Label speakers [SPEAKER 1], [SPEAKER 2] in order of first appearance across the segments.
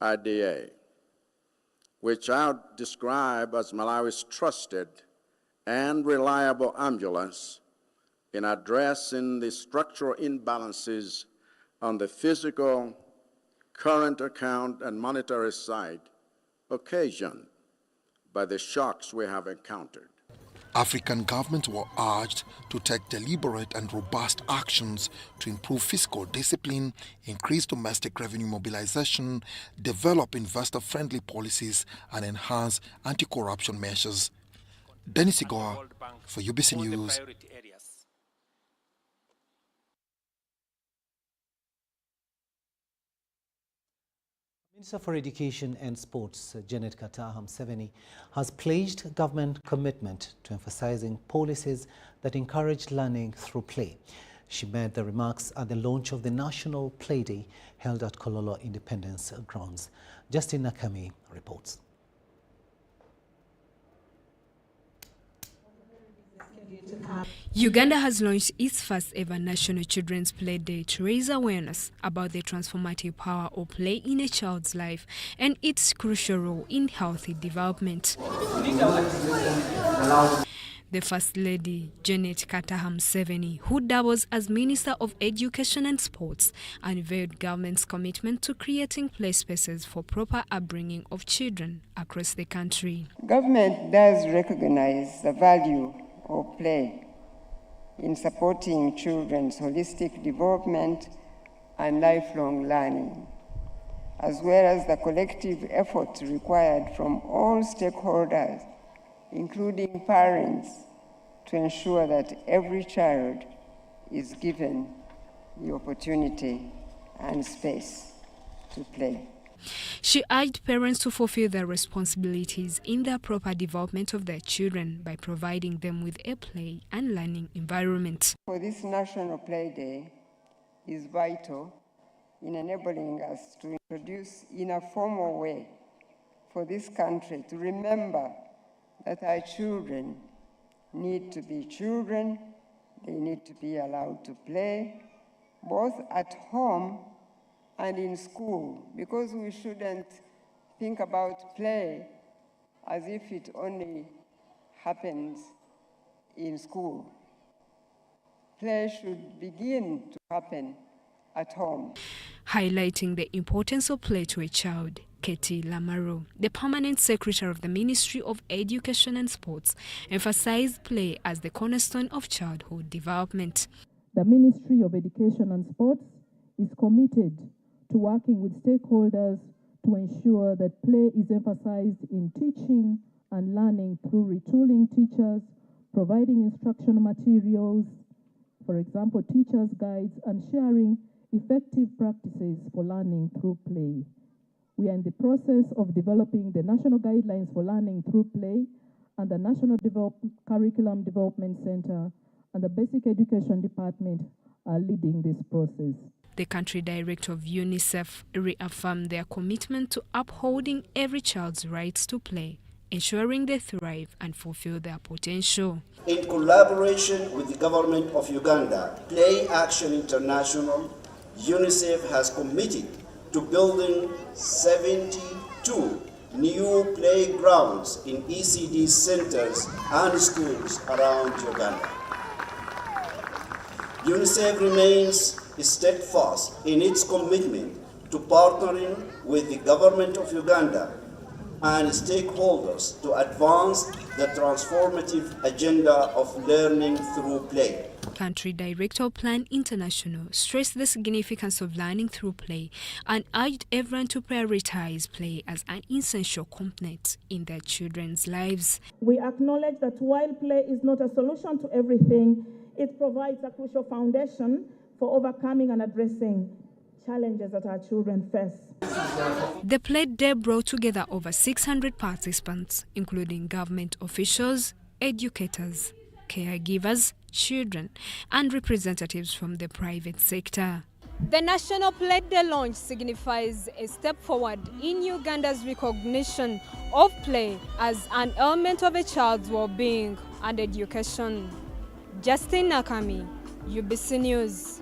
[SPEAKER 1] IDA, which I would describe as Malawi's trusted and reliable ambulance in addressing the structural imbalances on the physical, current account, and monetary side occasioned by the shocks we have encountered.
[SPEAKER 2] African governments were urged to take deliberate and robust actions to improve fiscal discipline, increase domestic revenue mobilization, develop investor-friendly policies, and enhance anti-corruption measures. Dennis Igoa for UBC News.
[SPEAKER 3] Minister for Education and Sports, Janet Kataham-Seveni, has pledged government commitment to emphasizing policies that encourage learning through play. She made the remarks at the launch of the National Play Day held at Kololo Independence Grounds. Justin Nakami reports.
[SPEAKER 4] Uganda has launched its first ever National Children's Play Day to raise awareness about the transformative power of play in a child's life and its crucial role in healthy development. The First Lady, Janet Kataham-Seveni, who doubles as Minister of Education and Sports, unveiled government's commitment to creating play spaces for proper upbringing of children across the country.
[SPEAKER 5] Government does recognize the value of play in supporting children's holistic development and lifelong learning, as well as the collective effort required from all stakeholders, including parents, to ensure that every child is given the opportunity and space to play.
[SPEAKER 4] She urged parents to fulfill their responsibilities in the proper development of their children by providing them with a play and learning environment.
[SPEAKER 5] For this National Play Day is vital in enabling us to introduce in a formal way for this country to remember that our children need to be children, they need to be allowed to play, both at home and in school, because we shouldn't think about play as if it only happens in school. Play should begin to happen at home.
[SPEAKER 4] Highlighting the importance of play to a child, Katie Lamaro, the Permanent Secretary of the Ministry of Education and Sports, emphasized play as the cornerstone of childhood development.
[SPEAKER 6] The Ministry of Education and Sports is committed to working with stakeholders to ensure that play is emphasized in teaching and learning through retooling teachers, providing instructional materials, for example, teachers' guides, and sharing effective practices for learning through play. We are in the process of developing the national guidelines for learning through play, and the National Curriculum Development Center and the Basic Education Department are leading this process.
[SPEAKER 4] The country director of UNICEF reaffirmed their commitment to upholding every child's rights to play, ensuring they thrive and fulfill their potential.
[SPEAKER 7] In collaboration with the government of Uganda, Play Action International, UNICEF has committed to building 72 new playgrounds in ECD centers and schools around Uganda. UNICEF remains steadfast in its commitment to partnering with the government of Uganda and stakeholders to advance the transformative agenda of learning through play.
[SPEAKER 4] Country Director of Plan International stressed the significance of learning through play and urged everyone to prioritize play as an essential component in their children's lives.
[SPEAKER 6] We acknowledge that while play is not a solution to everything, it provides a crucial foundation for overcoming and addressing challenges that our children face.
[SPEAKER 4] The Play Day brought together over 600 participants, including government officials, educators, caregivers, children, and representatives from the private sector.
[SPEAKER 8] The National Play Day launch signifies a step forward in Uganda's recognition of play as an element of a child's well-being and education. Justin Nakami, UBC News.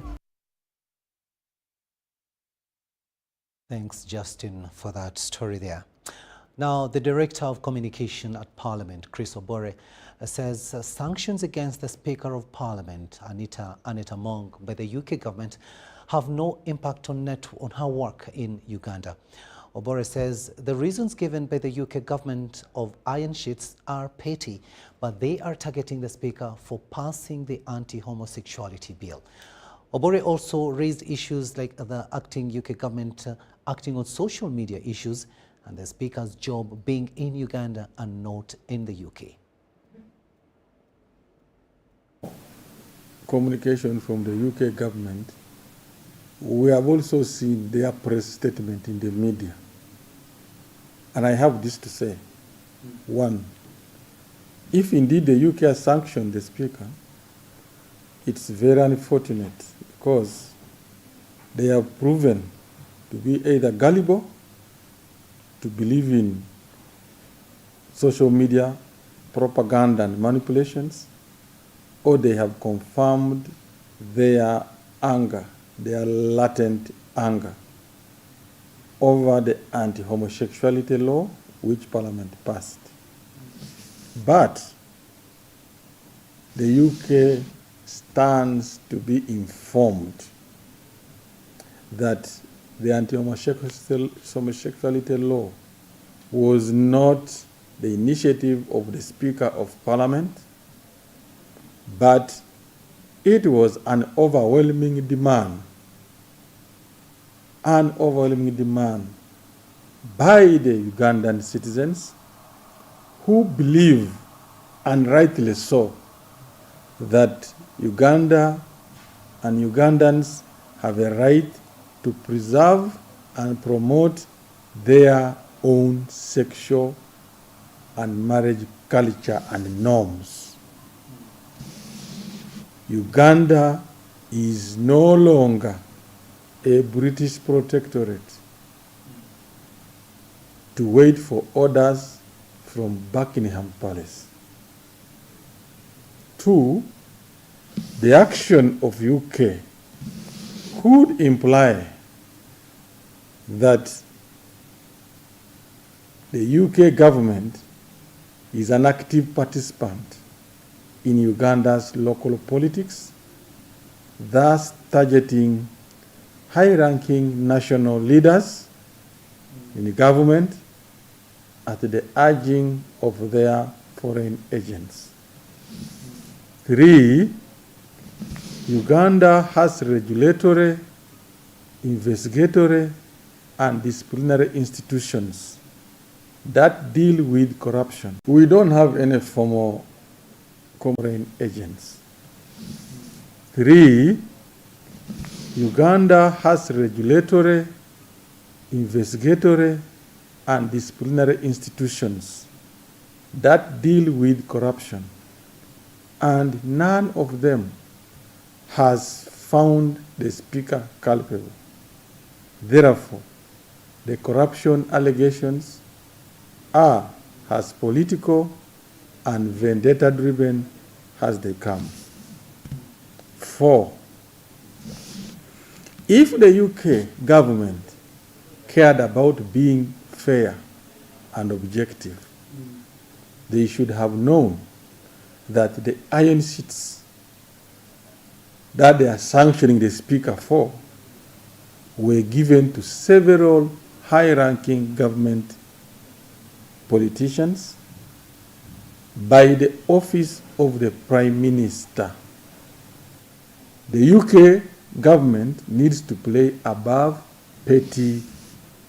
[SPEAKER 3] Thanks, Justin, for that story there. Now, the Director of Communication at Parliament, Chris Obore, says sanctions against the Speaker of Parliament, Anita Among, by the UK government have no impact on her work in Uganda. Obore says the reasons given by the UK government of iron sheets are petty, but they are targeting the Speaker for passing the anti-homosexuality bill. Obore also raised issues like the acting UK government acting on social media issues and the Speaker's job being in Uganda and not in the UK.
[SPEAKER 9] Communication from the UK government, we have also seen their press statement in the media. And I have this to say. One, if indeed the UK has sanctioned the Speaker, it's very unfortunate because they have proven to be either gullible, to believe in social media propaganda and manipulations, or they have confirmed their anger, their latent anger over the anti-homosexuality law which Parliament passed. But the UK stands to be informed that the anti-homosexuality law was not the initiative of the Speaker of Parliament, but it was an overwhelming demand by the Ugandan citizens who believe, and rightly so, that Uganda and Ugandans have a right to preserve and promote their own sexual and marriage culture and norms. Uganda is no longer a British protectorate to wait for orders from Buckingham Palace. Two, the action of UK could imply that the UK government is an active participant in Uganda's local politics, thus targeting high-ranking national leaders in the government at the urging of their foreign agents. Three, Uganda has regulatory, investigatory, and disciplinary institutions that deal with corruption. We don't have any formal foreign agents. Three, Uganda has regulatory, investigatory, and disciplinary institutions that deal with corruption, and none of them has found the Speaker culpable. Therefore, the corruption allegations are as political and vendetta-driven as they come. Four, if the UK government cared about being fair and objective, they should have known that the iron sheets that they are sanctioning the Speaker for were given to several high-ranking government politicians by the office of the Prime Minister. The UK government needs to play above petty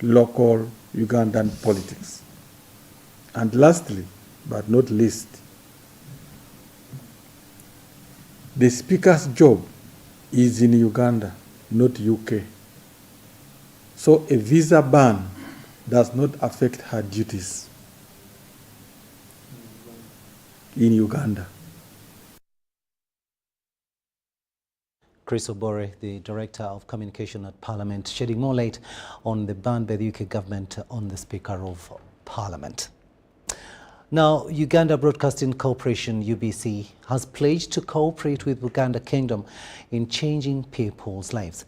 [SPEAKER 9] local Ugandan politics. And lastly, but not least, the Speaker's job is in Uganda, not UK. So a visa ban does not affect her duties in Uganda.
[SPEAKER 3] Chris Obore, the Director of Communication at Parliament, shedding more light on the ban by the UK government on the Speaker of Parliament. Now, Uganda Broadcasting Corporation, UBC, has pledged to cooperate with Uganda Kingdom in changing people's lives.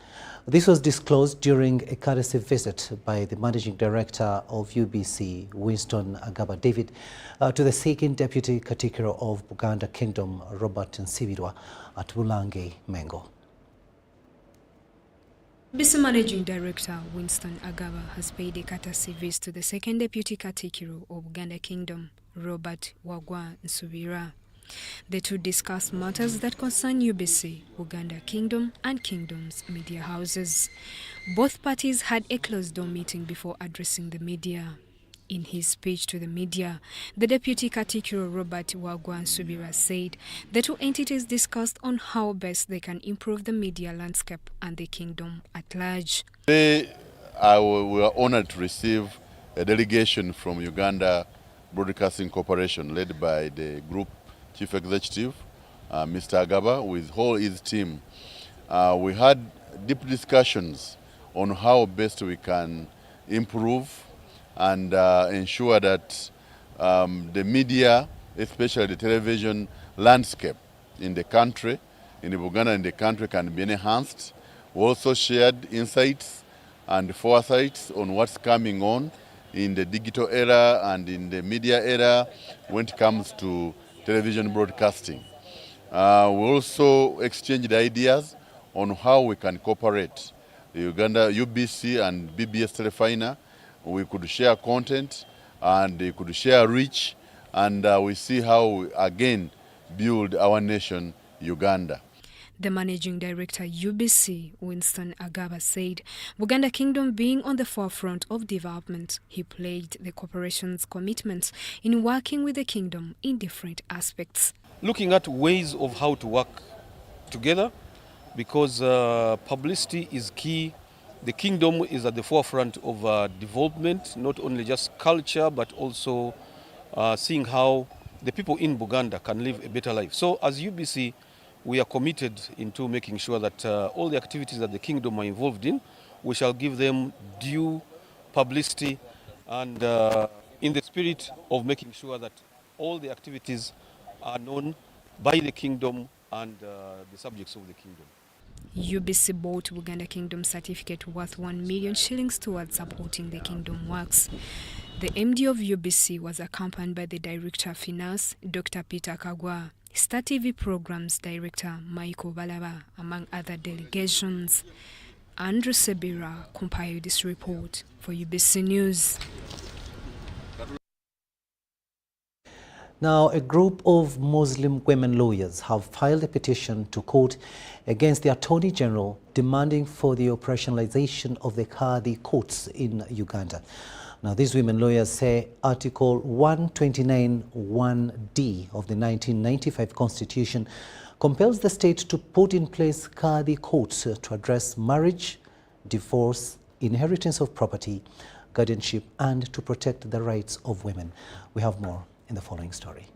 [SPEAKER 3] This was disclosed during a courtesy visit by the Managing Director of UBC, Winston Agaba David, to the second Deputy Katikiro of Buganda Kingdom, Robert Nsibirwa, at Bulange, Mengo.
[SPEAKER 4] UBC Managing Director Winston Agaba has paid a courtesy visit to the second Deputy Katikiro of Uganda Kingdom, Robert Wagwa Nsubira. The two discussed matters that concern UBC, Uganda Kingdom and Kingdom's media houses. Both parties had a closed-door meeting before addressing the media. In his speech to the media, the Deputy Katikiro Robert Wagwa Nsubira said the two entities discussed on how best they can improve the media landscape and the kingdom at large.
[SPEAKER 10] Today, we are honored to receive a delegation from Uganda Broadcasting Corporation led by the Group Chief Executive, Mr. Agaba, with his team. We had deep discussions on how best we can improve and ensure that the media, especially the television landscape in the country, in Uganda and the country, can be enhanced. We also shared insights and foresights on what's coming on in the digital era and in the media era when it comes to television broadcasting. We also exchanged ideas on how we can cooperate. The Uganda UBC and BBS Telefina, we could share content and they could share reach, and we see how we again build our nation, Uganda.
[SPEAKER 4] The Managing Director UBC, Winston Agaba, said Uganda Kingdom being on the forefront of development, he pledged the corporation's commitments in working with the kingdom in different aspects.
[SPEAKER 11] Looking at ways of how to work together, because publicity is key. The kingdom is at the forefront of development, not only just culture, but also seeing how the people in Buganda can live a better life. So as UBC, we are committed into making sure that all the activities that the kingdom are involved in, we shall give them due publicity and in the spirit of making sure that all the activities are known by the kingdom and the subjects of the kingdom.
[SPEAKER 4] UBC bought Uganda Kingdom certificate worth 1 million shillings towards supporting the kingdom works. The MD of UBC was accompanied by the Director of Finance, Dr. Peter Kagwa, Star TV Programs Director Michael Balaba, among other delegations. Andrew Sebira compiled this report for UBC News.
[SPEAKER 3] Now, a group of Muslim women lawyers have filed a petition to court against the Attorney General demanding for the operationalization of the Qadi courts in Uganda. Now, these women lawyers say Article 129(1)(d) of the 1995 Constitution compels the state to put in place Qadi courts to address marriage, divorce, inheritance of property, guardianship, and to protect the rights of women. We have more in the following story.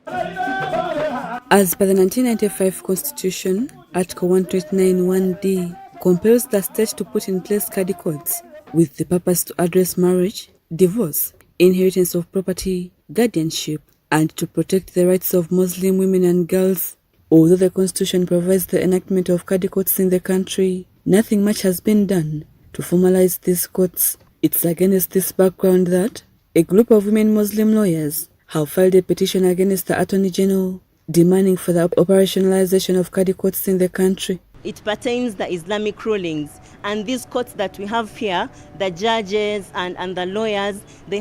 [SPEAKER 12] As per the 1995 Constitution, Article 129(1)(d) compels the state to put in place Qadi courts with the purpose to address marriage, divorce, inheritance of property, guardianship, and to protect the rights of Muslim women and girls. Although the Constitution provides the enactment of Qadi courts in the country, nothing much has been done to formalize these courts. It's against this background that a group of women Muslim lawyers have filed a petition against the Attorney General demanding for the operationalization of Qadi courts in the country.
[SPEAKER 13] It pertains the Islamic rulings, and these courts that we have here, the judges and the lawyers, they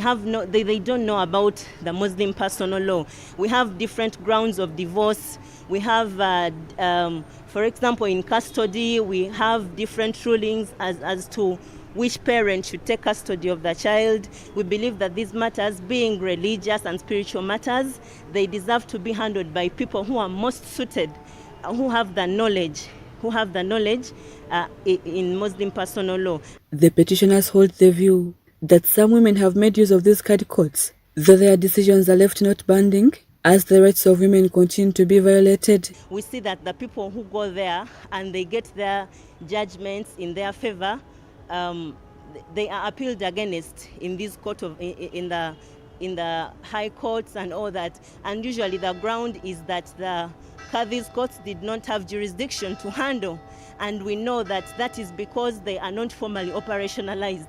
[SPEAKER 13] don't know about the Muslim personal law. We have different grounds of divorce. We have, for example, in custody, we have different rulings as to which parent should take custody of the child. We believe that these matters, being religious and spiritual matters, they deserve to be handled by people who are most suited, who have the knowledge in Muslim personal law.
[SPEAKER 12] The petitioners hold the view that some women have made use of these Qadi courts, though their decisions are left not binding, as the rights of women continue to be violated.
[SPEAKER 13] We see that the people who go there and they get their judgments in their favor, they are appealed against in this court in the high courts and all that. And usually the ground is that the Qadi's courts did not have jurisdiction to handle. and we know that that is because they are not formally operationalized.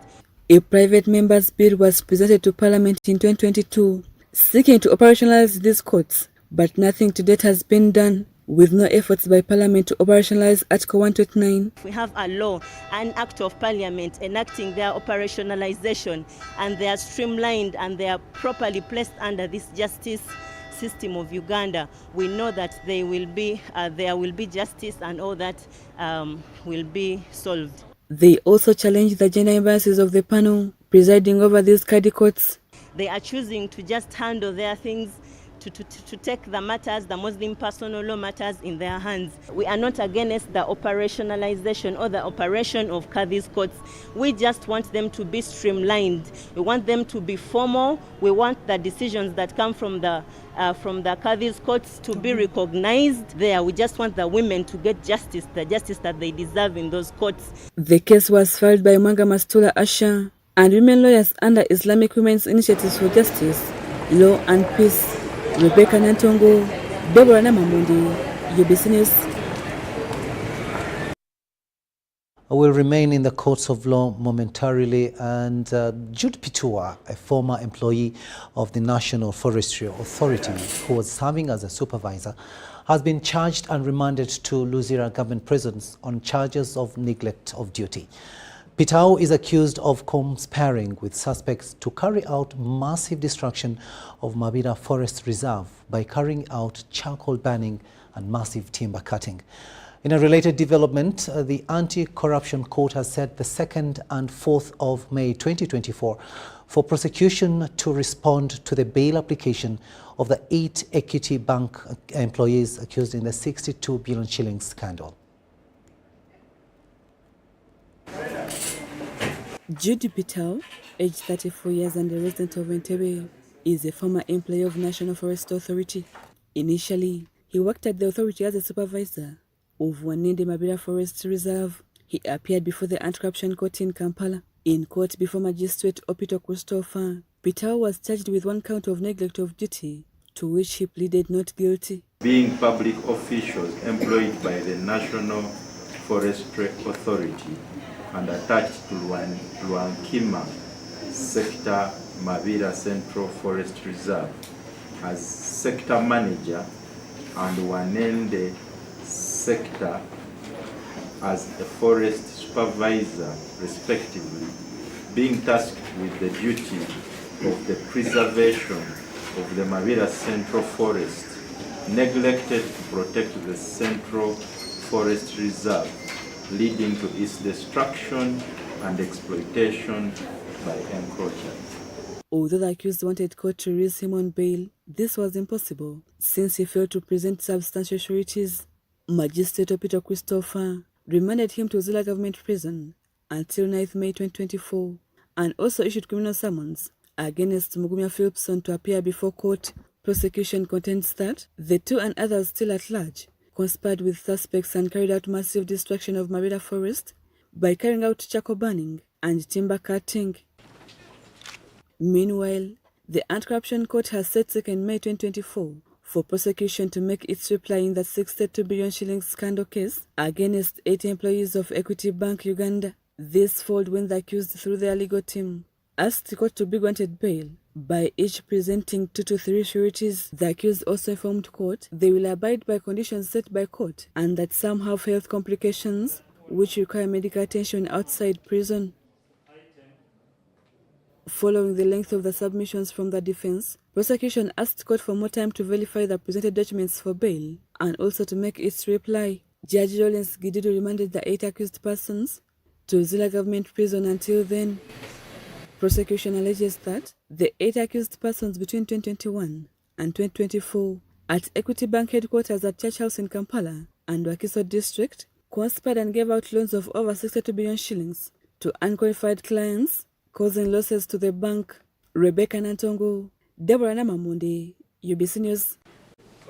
[SPEAKER 12] A private member's bill was presented to Parliament in 2022, seeking to operationalize these courts, but nothing to date has been done, with no efforts by Parliament to operationalize Article 129.
[SPEAKER 13] We have a law, an act of Parliament enacting their operationalization, and they are streamlined and they are properly placed under this justice system of Uganda. We know that there will be justice, and all that will be solved.
[SPEAKER 12] They also challenged the gender imbalances of the panel presiding over these Kadi courts.
[SPEAKER 13] They are choosing to just handle their things, to take the matters, the Muslim personal law matters, in their hands. We are not against the operationalization or the operation of Kadi's courts. We just want them to be streamlined. We want them to be formal. We want the decisions that come from the Kadi's courts to be recognized there. We just want the women to get justice, the justice that they deserve in those courts.
[SPEAKER 12] The case was filed by Mwanga Mastula Asha and women lawyers under Islamic Women's Initiative for Justice, Law and Peace. Rebecca Nantongo, Deborah Namamundi, UBC News.
[SPEAKER 3] Will remain in the courts of law momentarily, and Jude Pitua, a former employee of the National Forestry Authority who was serving as a supervisor, has been charged and remanded to Luzira government prisons on charges of neglect of duty. Pitao is accused of conspiring with suspects to carry out massive destruction of Mabira Forest Reserve by carrying out charcoal burning and massive timber cutting. In a related development, the Anti-Corruption Court has set the 2nd and 4th of May 2024 for prosecution to respond to the bail application of the 8 Equity Bank employees accused in the 62 billion shillings scandal.
[SPEAKER 12] Judy Pitao, aged 34 years and a resident of Entebbe, is a former employee of National Forest Authority. Initially, he worked at the authority as a supervisor of Wanende Mabira Forest Reserve. He appeared before the Anti-Corruption Court in Kampala. In court before Magistrate Opito Christopher, Pitao was charged with 1 count of neglect of duty, to which he pleaded not guilty.
[SPEAKER 14] Being public officials employed by the National Forestry Authority and attached to Luankima Sector Mabira Central Forest Reserve as sector manager and Wanende Sector as a forest supervisor, respectively, being tasked with the duty of the preservation of the Mabira Central Forest, neglected to protect the Central Forest Reserve, leading to its destruction and exploitation by encroachers.
[SPEAKER 12] Although the accused wanted court to release him on bail, this was impossible since he failed to present substantial sureties. Magistrate Opito Christopher remanded him to Zilla Government Prison until 9th May 2024 and also issued criminal summons against Mugumya Philipson to appear before court. Prosecution contends that the 2 and others still at large conspired with suspects and carried out massive destruction of Mabira Forest by carrying out charcoal burning and timber cutting. Meanwhile, the Anti-Corruption Court has set 2nd May 2024 for prosecution to make its reply in the 62 billion shillings scandal case against 8 employees of Equity Bank Uganda. This followed when the accused, through their legal team, asked the court to be granted bail by each presenting 2 to 3 sureties. The accused also informed court they will abide by conditions set by court and that some have health complications which require medical attention outside prison. Following the length of the submissions from the defense, prosecution asked court for more time to verify the presented documents for bail and also to make its reply. Judge Lawrence Gididu remanded the 8 accused persons to Zilla Government Prison until then. Prosecution alleges that the 8 accused persons between 2021 and 2024 at Equity Bank headquarters at Church House in Kampala and Wakiso District conspired and gave out loans of over 62 billion shillings to unqualified clients, causing losses to the bank. Rebecca Nantongo, Deborah Namamundi, UBC News.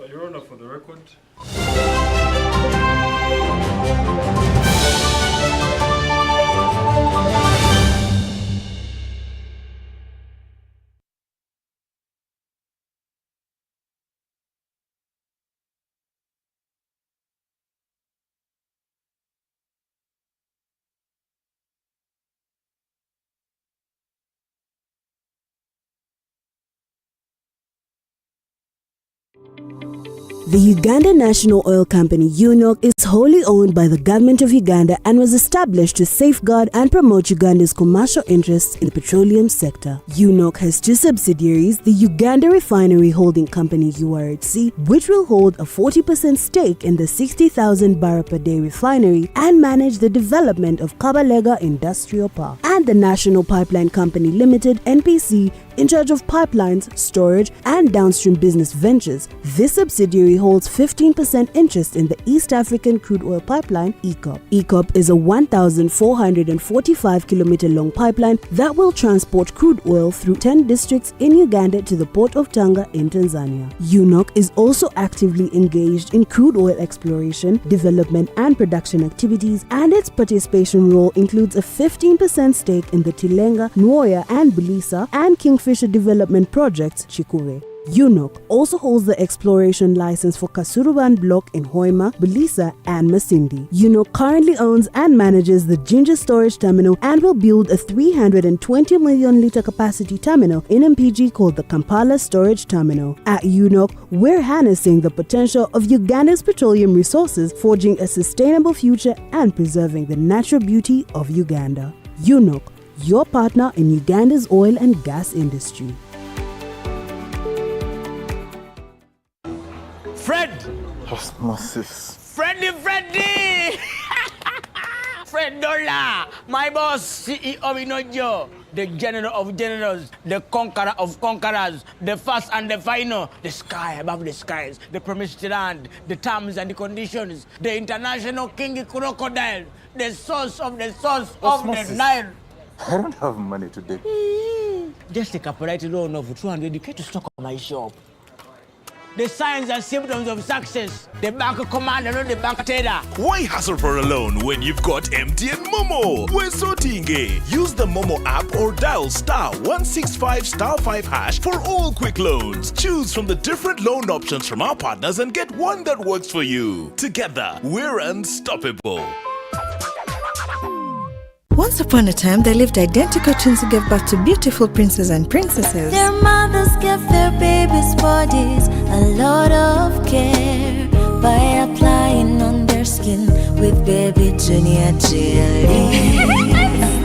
[SPEAKER 15] Your Honor, for the record.
[SPEAKER 16] The Uganda National Oil Company, UNOC, is wholly owned by the government of Uganda and was established to safeguard and promote Uganda's commercial interests in the petroleum sector. UNOC has two subsidiaries, the Uganda Refinery Holding Company, URHC, which will hold a 40% stake in the 60,000 barrel per day refinery and manage the development of Kabalega Industrial Park, and the National Pipeline Company Limited, NPC, in charge of pipelines, storage, and downstream business ventures. This subsidiary holds 15% interest in the East African Crude Oil Pipeline, EACOP. EACOP is a 1,445-kilometer long pipeline that will transport crude oil through 10 districts in Uganda to the port of Tanga in Tanzania. UNOC is also actively engaged in crude oil exploration, development, and production activities, and its participation role includes a 15% stake in the Tilenga, Nwoya, and Bulisa, and Kingfisher development projects, Chikure. UNOC also holds the exploration license for Kasuruban Block in Hoima, Bulisa, and Masindi. UNOC currently owns and manages the Ginger Storage Terminal and will build a 320 million litre capacity terminal in MPG called the Kampala Storage Terminal. At UNOC, we're harnessing the potential of Uganda's petroleum resources, forging a sustainable future and preserving the natural beauty of Uganda. UNOC, your partner in Uganda's oil and gas industry.
[SPEAKER 17] Fred!
[SPEAKER 18] Osmosis.
[SPEAKER 17] Freddy! Fred Dollar! My boss, CEO Inojo, the general of generals, the conqueror of conquerors, the first and the final, the sky above the skies, the promised land, the terms and the conditions, the international king crocodile, the source of the Nile.
[SPEAKER 18] I don't have money today.
[SPEAKER 17] Just take a polite loan of 200k to stock on my shop. The signs and symptoms of success. The bank commander, not the bank teller.
[SPEAKER 19] Why hassle for a loan when you've got MTN Momo? We're sorting. Use the Momo app or dial *165*5# for all quick loans. Choose from the different loan options from our partners and get one that works for you. Together, we're unstoppable.
[SPEAKER 20] Once upon a time, there lived identical twins who gave birth to beautiful princes and princesses.
[SPEAKER 21] Their mothers gave their babies' bodies a lot of care by applying on their skin with Baby Junior jelly.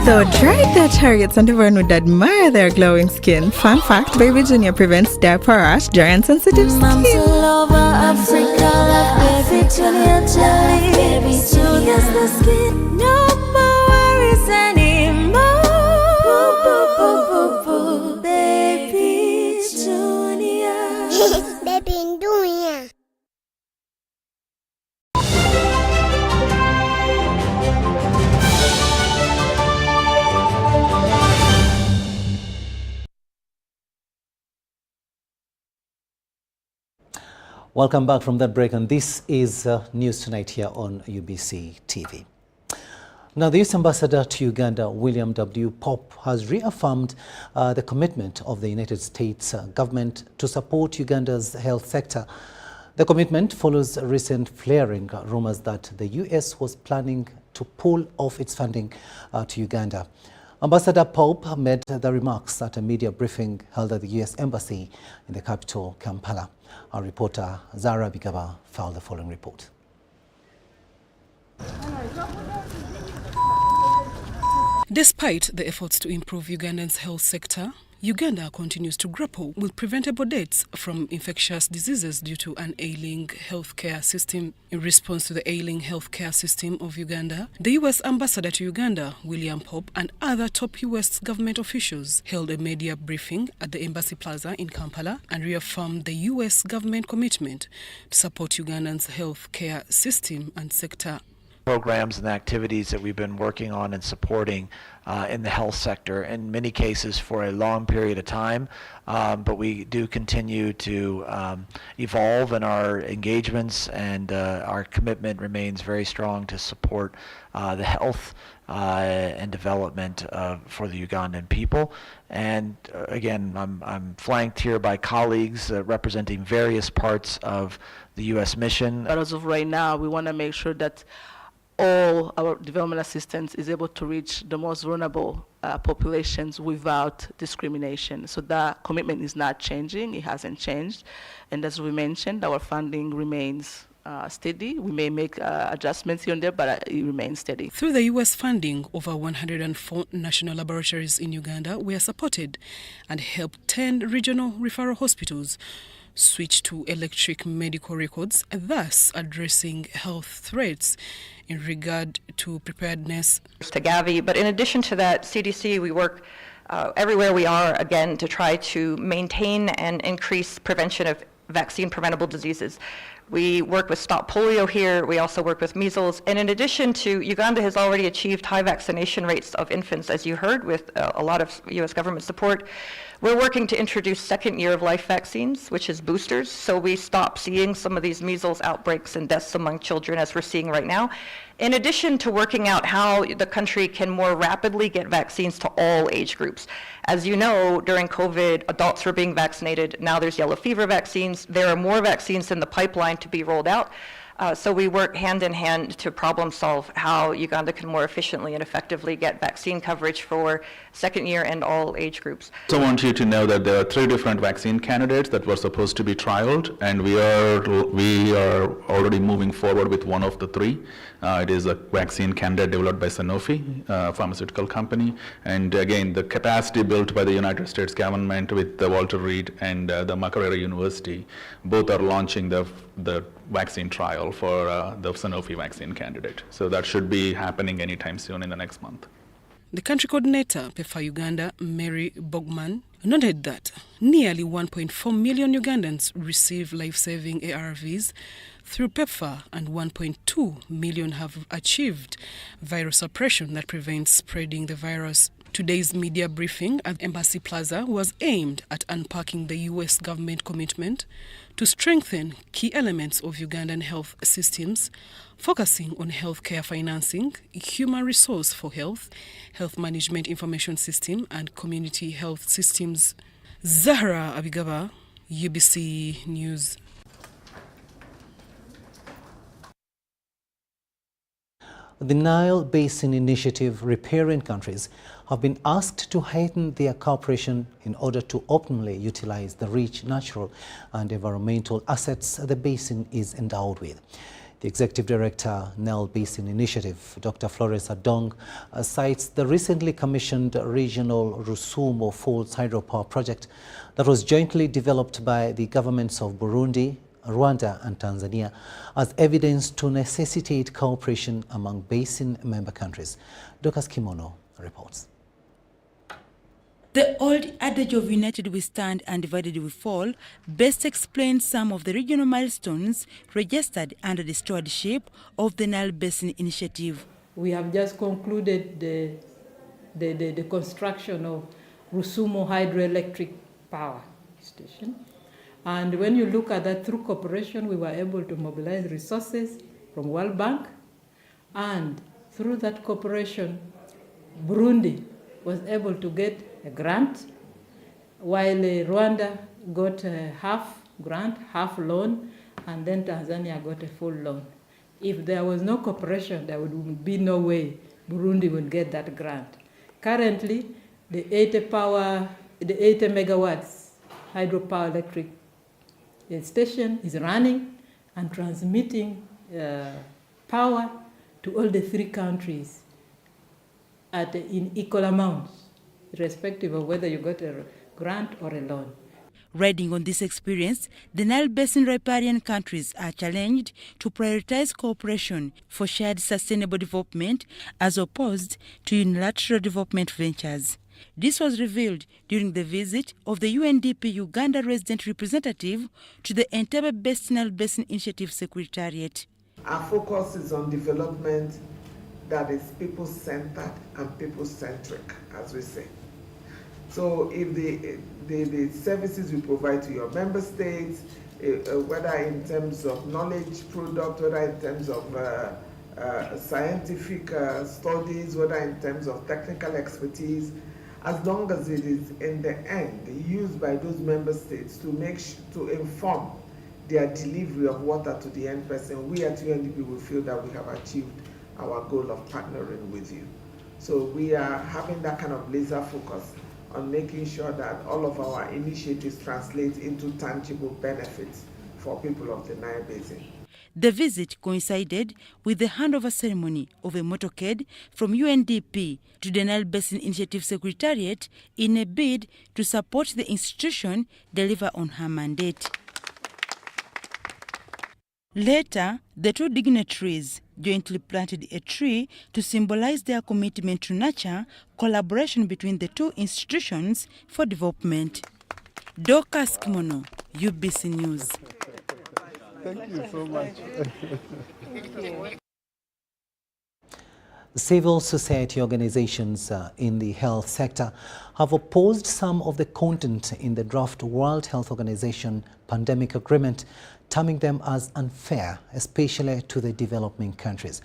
[SPEAKER 20] Though dried their chariots and everyone would admire their glowing skin. Fun fact, Baby Junior prevents diaper rash, dry and sensitive skin.
[SPEAKER 21] Moms all over Africa love Baby Junior jelly. Baby Junior the skin. No more worries anymore. Baby Junior.
[SPEAKER 22] Baby Junior.
[SPEAKER 3] Welcome back from that break, and this is News Tonight here on UBC TV. Now, the U.S. Ambassador to Uganda, William W. Pope, has reaffirmed the commitment of the United States government to support Uganda's health sector. The commitment follows recent flaring rumors that the U.S. was planning to pull off its funding to Uganda. Ambassador Pope made the remarks at a media briefing held at the U.S. Embassy in the capital, Kampala. Our reporter, Zara Bigaba, filed the following report.
[SPEAKER 23] Despite the efforts to improve Uganda's health sector, Uganda continues to grapple with preventable deaths from infectious diseases due to an ailing healthcare system. In response to the ailing healthcare system of Uganda, the U.S. Ambassador to Uganda, William Pope, and other top U.S. government officials held a media briefing at the Embassy Plaza in Kampala and reaffirmed the U.S. government commitment to support Uganda's healthcare system and sector.
[SPEAKER 24] Programs and activities that we've been working on and supporting in the health sector, in many cases for a long period of time, but we do continue to evolve in our engagements, and our commitment remains very strong to support the health and development for the Ugandan people. And again, I'm flanked here by colleagues representing various parts of the U.S. mission.
[SPEAKER 25] But as of right now, we want to make sure that
[SPEAKER 1] all our development assistance is able to reach the most vulnerable populations without discrimination. So that commitment is not changing, it hasn't changed. And as we mentioned, our funding remains steady. We may make adjustments here and there, but it remains steady.
[SPEAKER 23] Through the U.S. funding, over 104 national laboratories in Uganda were supported and helped 10 regional referral hospitals switch to electric medical records, thus addressing health threats in regard to preparedness.
[SPEAKER 2] To Gavi, but in addition to that, CDC, we work everywhere we are, again, to try to maintain and increase prevention of vaccine-preventable diseases. We work with Stop Polio here. We also work with measles. And in addition to, Uganda has already achieved high vaccination rates of infants, as you heard, with a lot of U.S. government support. We're working to introduce second year of life vaccines, which is boosters, so we stop seeing some of these measles outbreaks and deaths among children as we're seeing right now. In addition to working out how the country can more rapidly get vaccines to all age groups. As you know, during COVID, adults were being vaccinated. Now there's yellow fever vaccines. There are more vaccines in the pipeline to be rolled out. So we work hand in hand to problem solve how Uganda can more efficiently and effectively get vaccine coverage for second year and all age groups.
[SPEAKER 5] So I want you to know that there are 3 different vaccine candidates that were supposed to be trialed, and we are already moving forward with one of the 3. It is a vaccine candidate developed by Sanofi, pharmaceutical company, and again the capacity built by the United States government with the Walter Reed and the Makerere University. Both are launching the vaccine trial for the Sanofi vaccine candidate. So that should be happening anytime soon in the next month.
[SPEAKER 23] The country coordinator, PEPFAR Uganda, Mary Bogman, noted that nearly 1.4 million Ugandans receive life-saving ARVs through PEPFAR, and 1.2 million have achieved viral suppression that prevents spreading the virus. Today's media briefing at Embassy Plaza was aimed at unpacking the U.S. government commitment to strengthen key elements of Ugandan health systems, focusing on healthcare financing, human resource for health, health management information system, and community health systems. Zahra Abigaba, UBC News.
[SPEAKER 3] The Nile Basin Initiative riparian countries have been asked to heighten their cooperation in order to optimally utilize the rich natural and environmental assets the basin is endowed with. The Executive Director, Nile Basin Initiative, Dr. Florence Adong, cites the recently commissioned regional Rusumo Falls hydropower project that was jointly developed by the governments of Burundi, Rwanda and Tanzania as evidence to necessitate cooperation among basin member countries. Dorcas Kimono reports.
[SPEAKER 7] The old adage of united we stand and divided we fall best explains some of the regional milestones registered under the stewardship of the Nile Basin Initiative.
[SPEAKER 6] We have just concluded the construction of Rusumo hydroelectric power station. And when you look at that, through cooperation, we were able to mobilize resources from World Bank. And through that cooperation, Burundi was able to get a grant, while Rwanda got a half grant, half loan, and then Tanzania got a full loan. If there was no cooperation, there would be no way Burundi would get that grant. Currently, the 80 megawatts hydropower electric station is running and transmitting power to all the 3 countries in equal amounts, irrespective of whether you got a grant or a loan.
[SPEAKER 7] Riding on this experience, the Nile Basin riparian countries are challenged to prioritize cooperation for shared sustainable development as opposed to unilateral development ventures. This was revealed during the visit of the UNDP Uganda resident representative to the Entebbe Nile Basin Initiative Secretariat.
[SPEAKER 25] Our focus is on development that is people-centered and people-centric, as we say. So if the services we provide to your member states, whether in terms of knowledge product, whether in terms of scientific studies, whether in terms of technical expertise, as long as it is in the end used by those member states to inform their delivery of water to the end person, we at UNDP will feel that we have achieved our goal of partnering with you. So we are having that kind of laser focus on making sure that all of our initiatives translate into tangible benefits for people of the Nile Basin.
[SPEAKER 7] The visit coincided with the handover ceremony of a motorcade from UNDP to the Nile Basin Initiative Secretariat in a bid to support the institution deliver on her mandate. Later, the two dignitaries jointly planted a tree to symbolize their commitment to nurture collaboration between the two institutions for development. Dorcas Kimono, UBC News.
[SPEAKER 18] Thank you so much.
[SPEAKER 3] Civil society organizations in the health sector have opposed some of the content in the draft World Health Organization pandemic agreement, terming them as unfair, especially to the developing countries.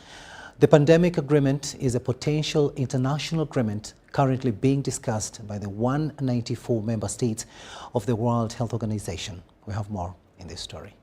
[SPEAKER 3] The pandemic agreement is a potential international agreement currently being discussed by the 194 member states of the World Health Organization. We have more in this story.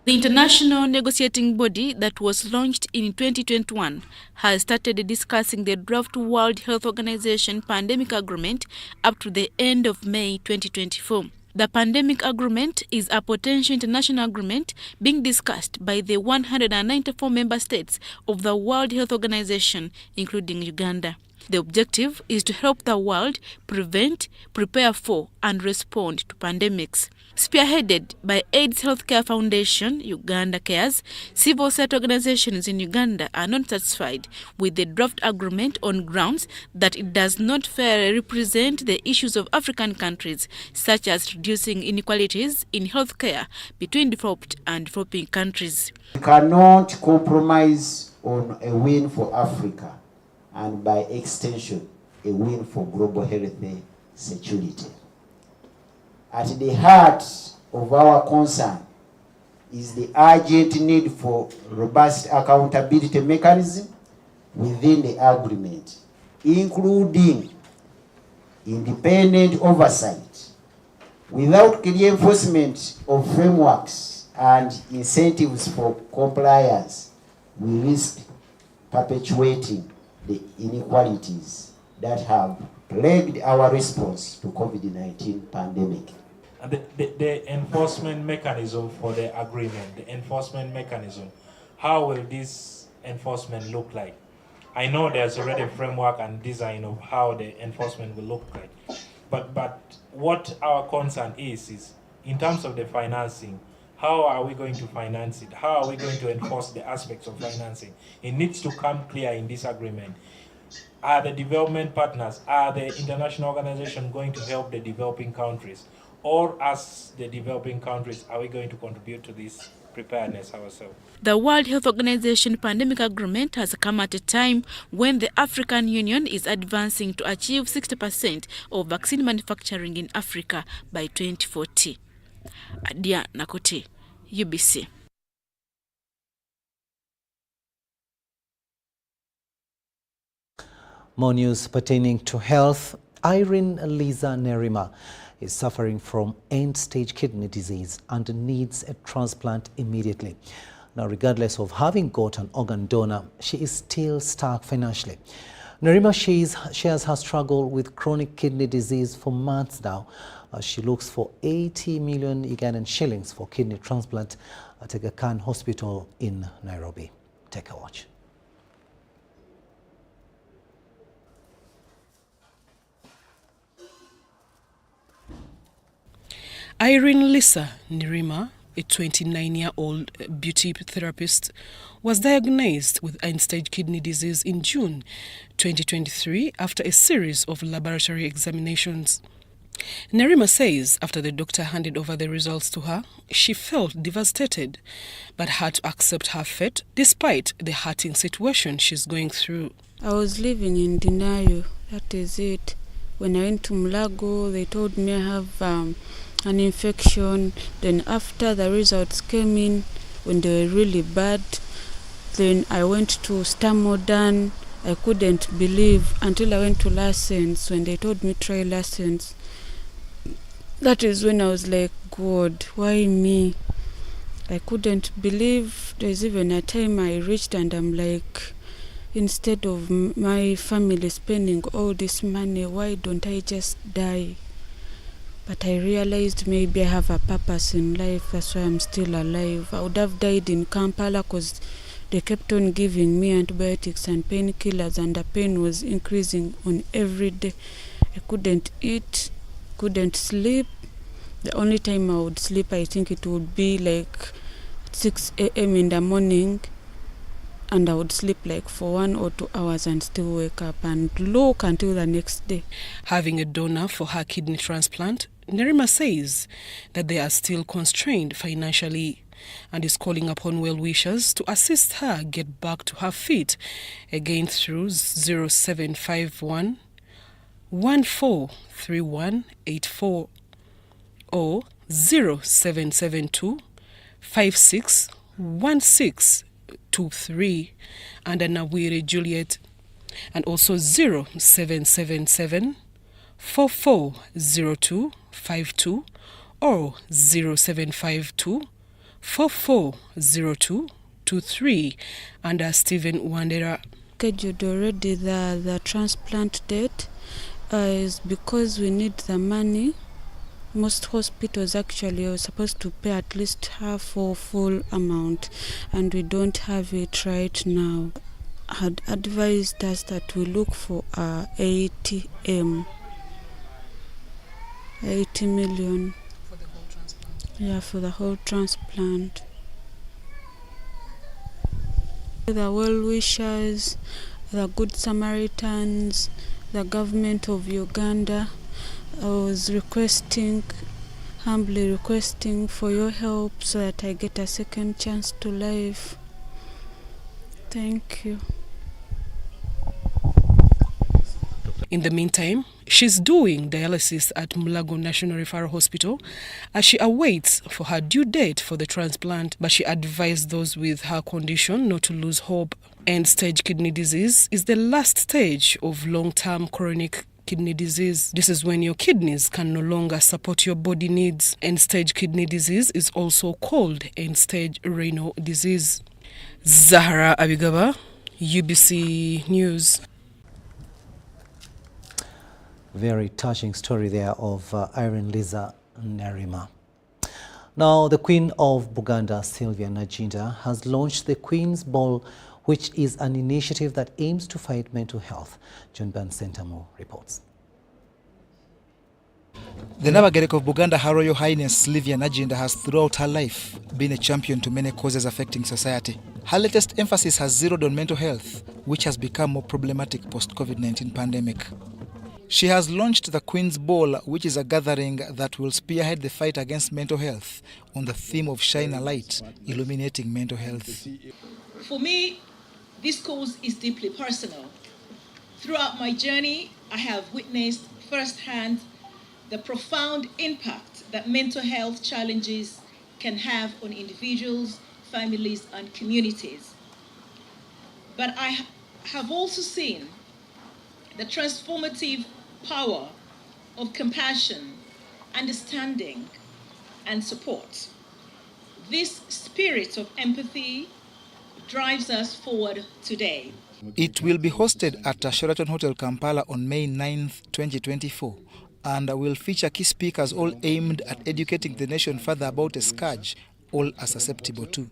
[SPEAKER 4] The international negotiating body that was launched in 2021 has started discussing the draft World Health Organization pandemic agreement up to the end of May 2024. The pandemic agreement is a potential international agreement being discussed by the 194 member states of the World Health Organization, including Uganda. The objective is to help the world prevent, prepare for, and respond to pandemics. Spearheaded by AIDS Healthcare Foundation, Uganda Cares, civil society organizations in Uganda are not satisfied with the draft agreement on grounds that it does not fairly represent the issues of African countries, such as reducing inequalities in healthcare between developed and developing countries.
[SPEAKER 8] We cannot compromise on a win for Africa, and by extension, a win for global health security. At the heart of our concern is the urgent need for robust accountability mechanism within the agreement, including independent oversight. Without clear enforcement of frameworks and incentives for compliance, we risk perpetuating the inequalities that have plagued our response to COVID-19 pandemic.
[SPEAKER 9] And the enforcement mechanism for the agreement, the enforcement mechanism, how will this enforcement look like? I know there's already a framework and design of how the enforcement will look like, but what our concern is in terms of the financing, how are we going to finance it? How are we going to enforce the aspects of financing? It needs to come clear in this agreement. Are the development partners, are the international organization going to help the developing countries? Or as the developing countries, are we going to contribute to this preparedness ourselves?
[SPEAKER 4] The World Health Organization pandemic agreement has come at a time when the African Union is advancing to achieve 60% of vaccine manufacturing in Africa by 2040. Adia Nakote, UBC.
[SPEAKER 3] More news pertaining to health. Irene Lisa Nerima is suffering from end-stage kidney disease and needs a transplant immediately. Now, regardless of having got an organ donor, she is still stuck financially. Nerima shares her struggle with chronic kidney disease for months now, as she looks for 80 million Ugandan shillings for kidney transplant at Aga Khan Hospital in Nairobi. Take a watch.
[SPEAKER 23] Irene Lisa Nerima, a 29-year-old beauty therapist, was diagnosed with end-stage kidney disease in June 2023 after a series of laboratory examinations. Nerima says after the doctor handed over the results to her, she felt devastated but had to accept her fate despite the hurting situation she's going through.
[SPEAKER 10] I was living in denial, that is it. When I went to Mulago, they told me I have an infection. Then after the results came in, when they were really bad, then I went to Stamodan. I couldn't believe until I went to Lessons. When they told me try Lessons, that is when I was like, God, why me? I couldn't believe there's even a time I reached and I'm like, instead of my family spending all this money, why don't I just die? But I realized maybe I have a purpose in life, that's why I'm still alive. I would have died in Kampala because they kept on giving me antibiotics and painkillers, and the pain was increasing on every day. I couldn't eat, couldn't sleep. The only time I would sleep, I think it would be like 6 a.m. in the morning, and I would sleep like for 1 or 2 hours and still wake up and look until the next day.
[SPEAKER 23] Having a donor for her kidney transplant, Nerima says that they are still constrained financially and is calling upon well-wishers to assist her get back to her feet, again through 0751 143184 or 0772 561623 under Nawiri Juliet, and also 0777 440252 or 0752 440223 under Stephen Wandera.
[SPEAKER 10] Scheduled already the transplant date is because we need the money. Most hospitals actually are supposed to pay at least half or full amount, and we don't have it right now. Had advised us that we look for 80 million.
[SPEAKER 23] For the whole transplant?
[SPEAKER 10] Yeah, for the whole transplant. The well-wishers, the Good Samaritans, the government of Uganda, I was humbly requesting for your help so that I get a second chance to live. Thank you.
[SPEAKER 23] In the meantime, she's doing dialysis at Mulago National Referral Hospital as she awaits for her due date for the transplant, but she advised those with her condition not to lose hope. End-stage kidney disease is the last stage of long-term chronic kidney disease. This is when your kidneys can no longer support your body needs. End-stage kidney disease is also called end-stage renal disease. Zahara Abigaba, UBC News.
[SPEAKER 3] Very touching story there of Irene Liza Nerima. Now, the Queen of Buganda, Sylvia Najinda, has launched the Queen's Ball, which is an initiative that aims to fight mental health. John Bansentamo reports.
[SPEAKER 11] The Nabagerek of Buganda, Her Royal Highness Sylvia Najinda, has throughout her life been a champion to many causes affecting society. Her latest emphasis has zeroed on mental health, which has become more problematic post-COVID-19 pandemic. She has launched the Queen's Ball, which is a gathering that will spearhead the fight against mental health on the theme of Shine a Light, illuminating mental health.
[SPEAKER 12] For me, this cause is deeply personal. Throughout my journey, I have witnessed firsthand the profound impact that mental health challenges can have on individuals, families, and communities. But I have also seen the transformative power of compassion, understanding, and support. This spirit of empathy drives us forward today.
[SPEAKER 11] It will be hosted at Sheraton Hotel Kampala on May 9th, 2024, and will feature key speakers all aimed at educating the nation further about a scourge all are susceptible to.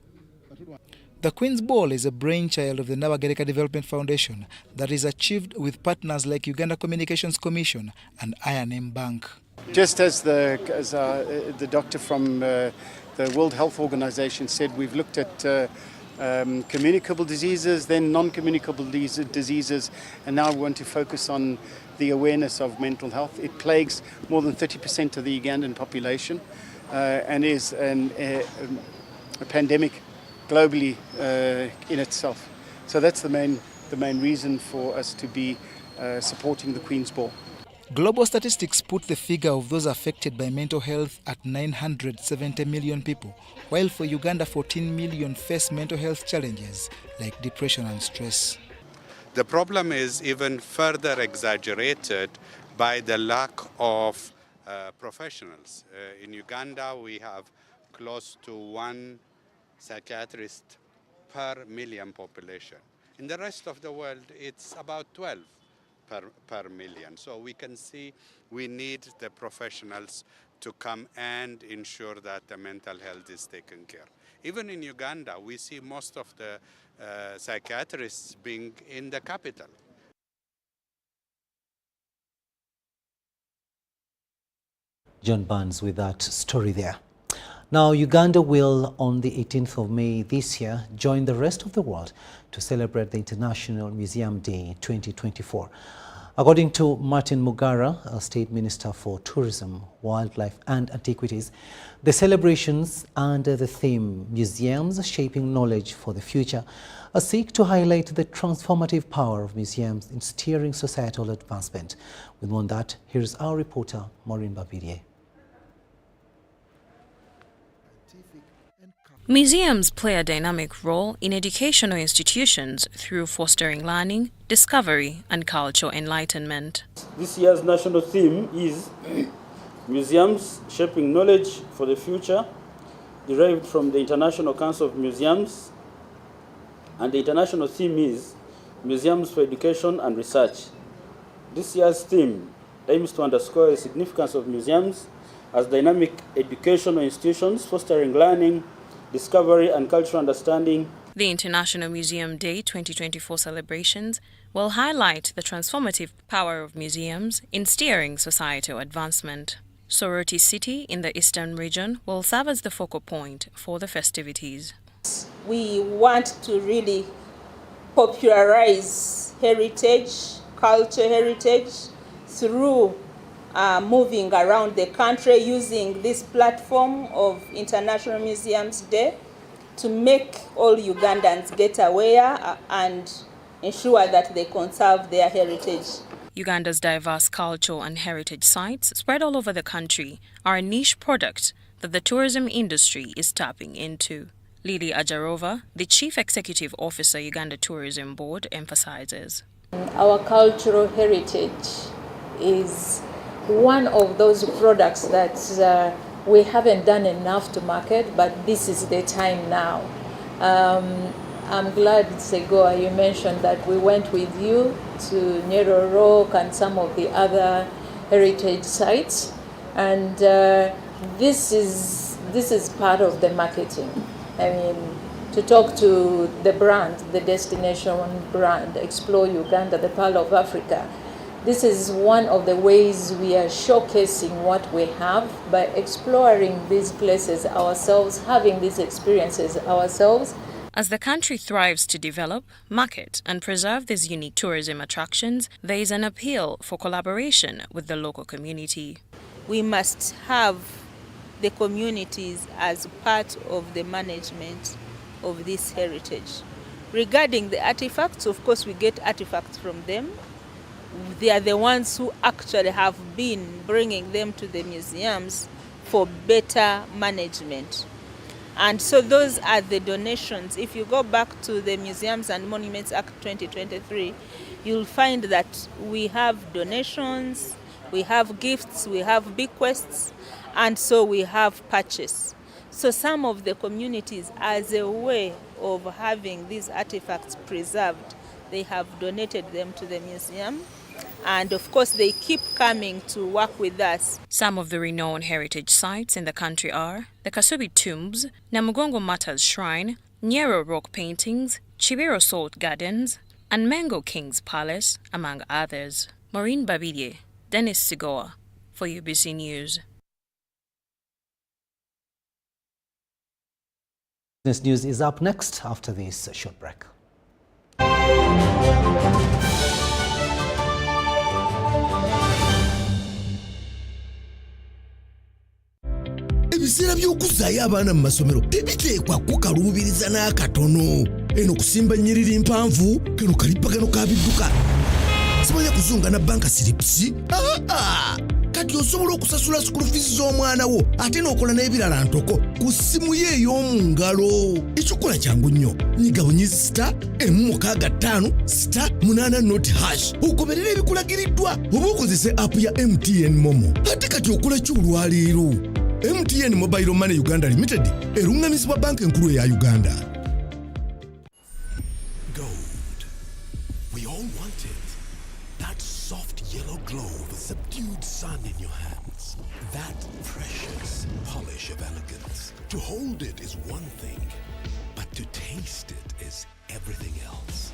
[SPEAKER 11] The Queen's Ball is a brainchild of the Nabagereka Development Foundation that is achieved with partners like Uganda Communications Commission and I&M Bank.
[SPEAKER 13] Just as the doctor from the World Health Organization said, we've looked at communicable diseases, then non-communicable diseases, and now we want to focus on the awareness of mental health. It plagues more than 30% of the Ugandan population and is a pandemic globally in itself. So that's the main reason for us to be supporting the Queen's Ball.
[SPEAKER 11] Global statistics put the figure of those affected by mental health at 970 million people, while for Uganda 14 million face mental health challenges like depression and stress.
[SPEAKER 14] The problem is even further exaggerated by the lack of professionals. In Uganda we have close to 1 psychiatrists per million population. In the rest of the world, it's about 12 per million. So we can see we need the professionals to come and ensure that the mental health is taken care. Even in Uganda, we see most of the psychiatrists being in the capital.
[SPEAKER 3] John Barnes with that story there. Now, Uganda will, on the 18th of May this year, join the rest of the world to celebrate the International Museum Day 2024. According to Martin Mugara, a State Minister for Tourism, Wildlife and Antiquities, the celebrations under the theme Museums Shaping Knowledge for the Future seek to highlight the transformative power of museums in steering societal advancement. With more on that, here's our reporter, Maureen Babidier.
[SPEAKER 15] Museums play a dynamic role in educational institutions through fostering learning, discovery, and cultural enlightenment.
[SPEAKER 16] This year's national theme is Museums Shaping Knowledge for the Future, derived from the International Council of Museums, and the international theme is Museums for Education and Research. This year's theme aims to underscore the significance of museums as dynamic educational institutions fostering learning, discovery and cultural understanding.
[SPEAKER 15] The International Museum Day 2024 celebrations will highlight the transformative power of museums in steering societal advancement. Soroti City in the eastern region will serve as the focal point for the festivities.
[SPEAKER 17] We want to really popularize heritage, culture heritage through moving around the country using this platform of International Museums Day to make all Ugandans get aware and ensure that they conserve their heritage.
[SPEAKER 15] Uganda's diverse cultural and heritage sites spread all over the country are a niche product that the tourism industry is tapping into. Lily Ajarova, the Chief Executive Officer, Uganda Tourism Board, emphasizes.
[SPEAKER 19] Our cultural heritage is one of those products that we haven't done enough to market, but this is the time now. I'm glad, Segoa, you mentioned that we went with you to Nyero Rock and some of the other heritage sites, and this is part of the marketing. I mean, to talk to the brand, the destination brand, Explore Uganda, the Pearl of Africa. This is one of the ways we are showcasing what we have by exploring these places ourselves, having these experiences ourselves.
[SPEAKER 15] As the country thrives to develop, market, and preserve these unique tourism attractions, there is an appeal for collaboration with the local community.
[SPEAKER 17] We must have the communities as part of the management of this heritage. Regarding the artifacts, of course, we get artifacts from them. They are the ones who actually have been bringing them to the museums for better management. And so those are the donations. If you go back to the Museums and Monuments Act 2023, you'll find that we have donations, we have gifts, we have bequests, and so we have purchase. So some of the communities, as a way of having these artifacts preserved, they have donated them to the museum. And of course, they keep coming to work with us.
[SPEAKER 15] Some of the renowned heritage sites in the country are the Kasubi Tombs, Namugongo Mata's Shrine, Nyero Rock Paintings, Chibiro Salt Gardens, and Mango King's Palace, among others. Maureen Babidier, Dennis Sigoa, for UBC News.
[SPEAKER 3] Business News is up next after this short break.
[SPEAKER 20] Ebiseera by'okuzaayo abaana mu masomero tebiteekwa kukaluubiriza n'akatono. Eno kusimba nnyiriri mpanvu, kano kalipagano ka bidduka. Simanya kuzunga na banka siripsi. Kati osobola okusasula school fees z'omwana wo ate n'okola n'ebirala ntoko ku ssimu ye ey'omu ngalo. Ekikola kyangu nnyo. Nyiga bunyizi *850*8 ogoberera ebikulagiriddwa oba okozese app ya MTN Momo. Ate kati okola ki olwaleero? MTN Mobile Money Uganda Limited erungamizibwa banka enkulu ya Uganda.
[SPEAKER 1] Gold. We all want it. That soft yellow glow of a subdued sun in your hands. That precious polish of elegance. To hold it is one thing, but to taste it is everything else.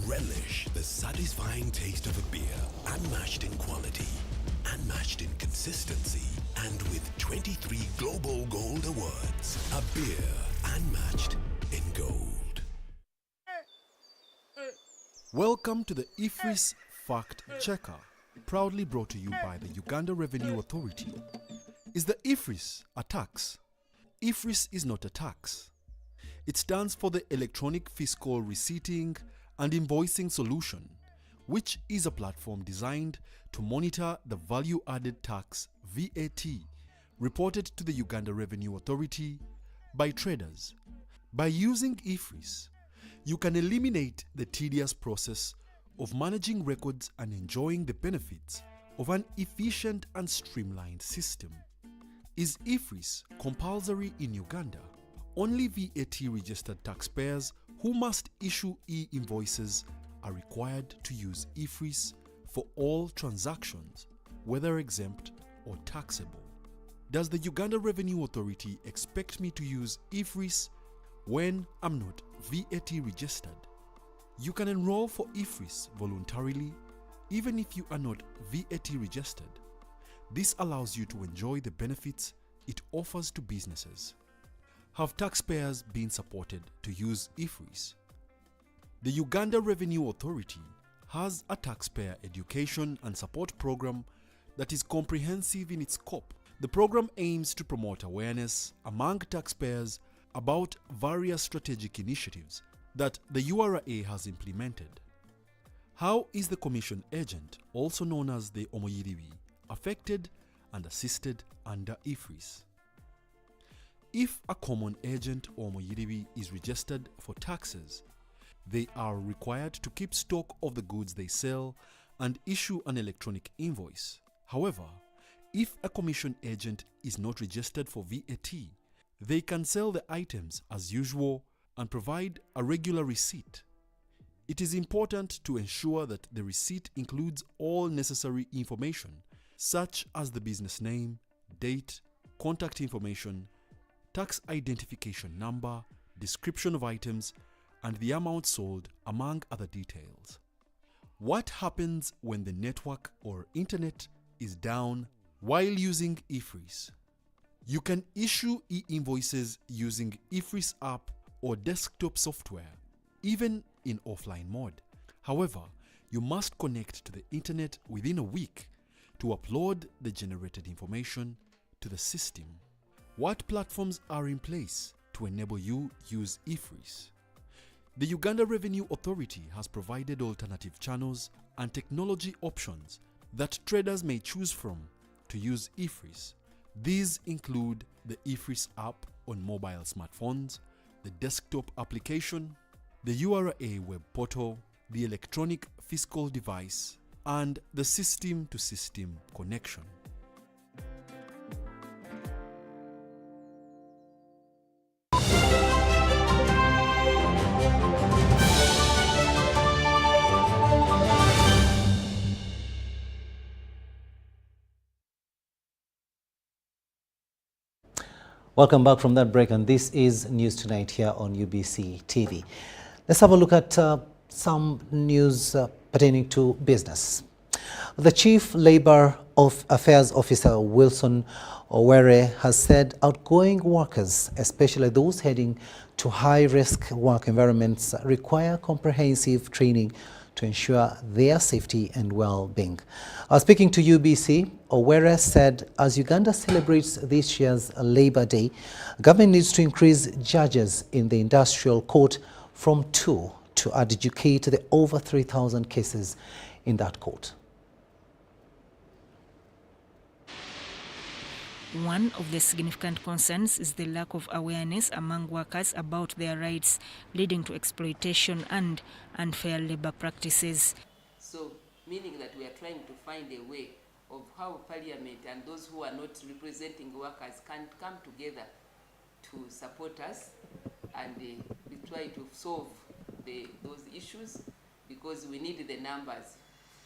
[SPEAKER 1] Relish the satisfying taste of a beer, unmatched in quality, unmatched in consistency, and with 23 Global Gold Awards. A beer unmatched in gold.
[SPEAKER 2] Welcome to the IFRIS Fact Checker, proudly brought to you by the Uganda Revenue Authority. Is the IFRIS a tax? IFRIS is not a tax. It stands for the Electronic Fiscal Receipting and Invoicing Solution, which is a platform designed to monitor the value-added tax VAT reported to the Uganda Revenue Authority by traders. By using IFRIS, you can eliminate the tedious process of managing records and enjoying the benefits of an efficient and streamlined system. Is IFRIS compulsory in Uganda? Only VAT-registered taxpayers who must issue e-invoices are required to use IFRIS for all transactions, whether exempt or taxable. Does the Uganda Revenue Authority expect me to use IFRIS when I'm not VAT registered? You can enroll for IFRIS voluntarily even if you are not VAT registered. This allows you to enjoy the benefits it offers to businesses. Have taxpayers been supported to use IFRIS? The Uganda Revenue Authority has a taxpayer education and support program that is comprehensive in its scope. The program aims to promote awareness among taxpayers about various strategic initiatives that the URA has implemented. How is the Commission agent, also known as the Omoyiribi, affected and assisted under IFRIS? If a common agent or Omoyiribi is registered for taxes, they are required to keep stock of the goods they sell and issue an electronic invoice. However, if a commission agent is not registered for VAT, they can sell the items as usual and provide a regular receipt. It is important to ensure that the receipt includes all necessary information, such as the business name, date, contact information, tax identification number, description of items, and the amount sold, among other details. What happens when the network or internet is down while using IFRIS? You can issue e-invoices using IFRIS app or desktop software, even in offline mode. However, you must connect to the internet within a week to upload the generated information to the system. What platforms are in place to enable you use IFRIS? The Uganda Revenue Authority has provided alternative channels and technology options that traders may choose from to use IFRIS. These include the IFRIS app on mobile smartphones, the desktop application, the URA web portal, the electronic fiscal device, and the system-to-system connection.
[SPEAKER 3] Welcome back from that break, and this is News Tonight here on UBC TV. Let's have a look at some news pertaining to business. The Chief Labour Affairs Officer, Wilson Owere, has said outgoing workers, especially those heading to high-risk work environments, require comprehensive training to ensure their safety and well-being. Speaking to UBC, Owere said as Uganda celebrates this year's Labour Day, government needs to increase judges in the industrial court from 2 to adjudicate the over 3,000 cases in that court.
[SPEAKER 21] One of the significant concerns is the lack of awareness among workers about their rights, leading to exploitation and unfair labor practices.
[SPEAKER 22] So, meaning that we are trying to find a way
[SPEAKER 5] of how Parliament and those who are not representing workers can come together to support us, and we try to solve those issues, because we need the numbers.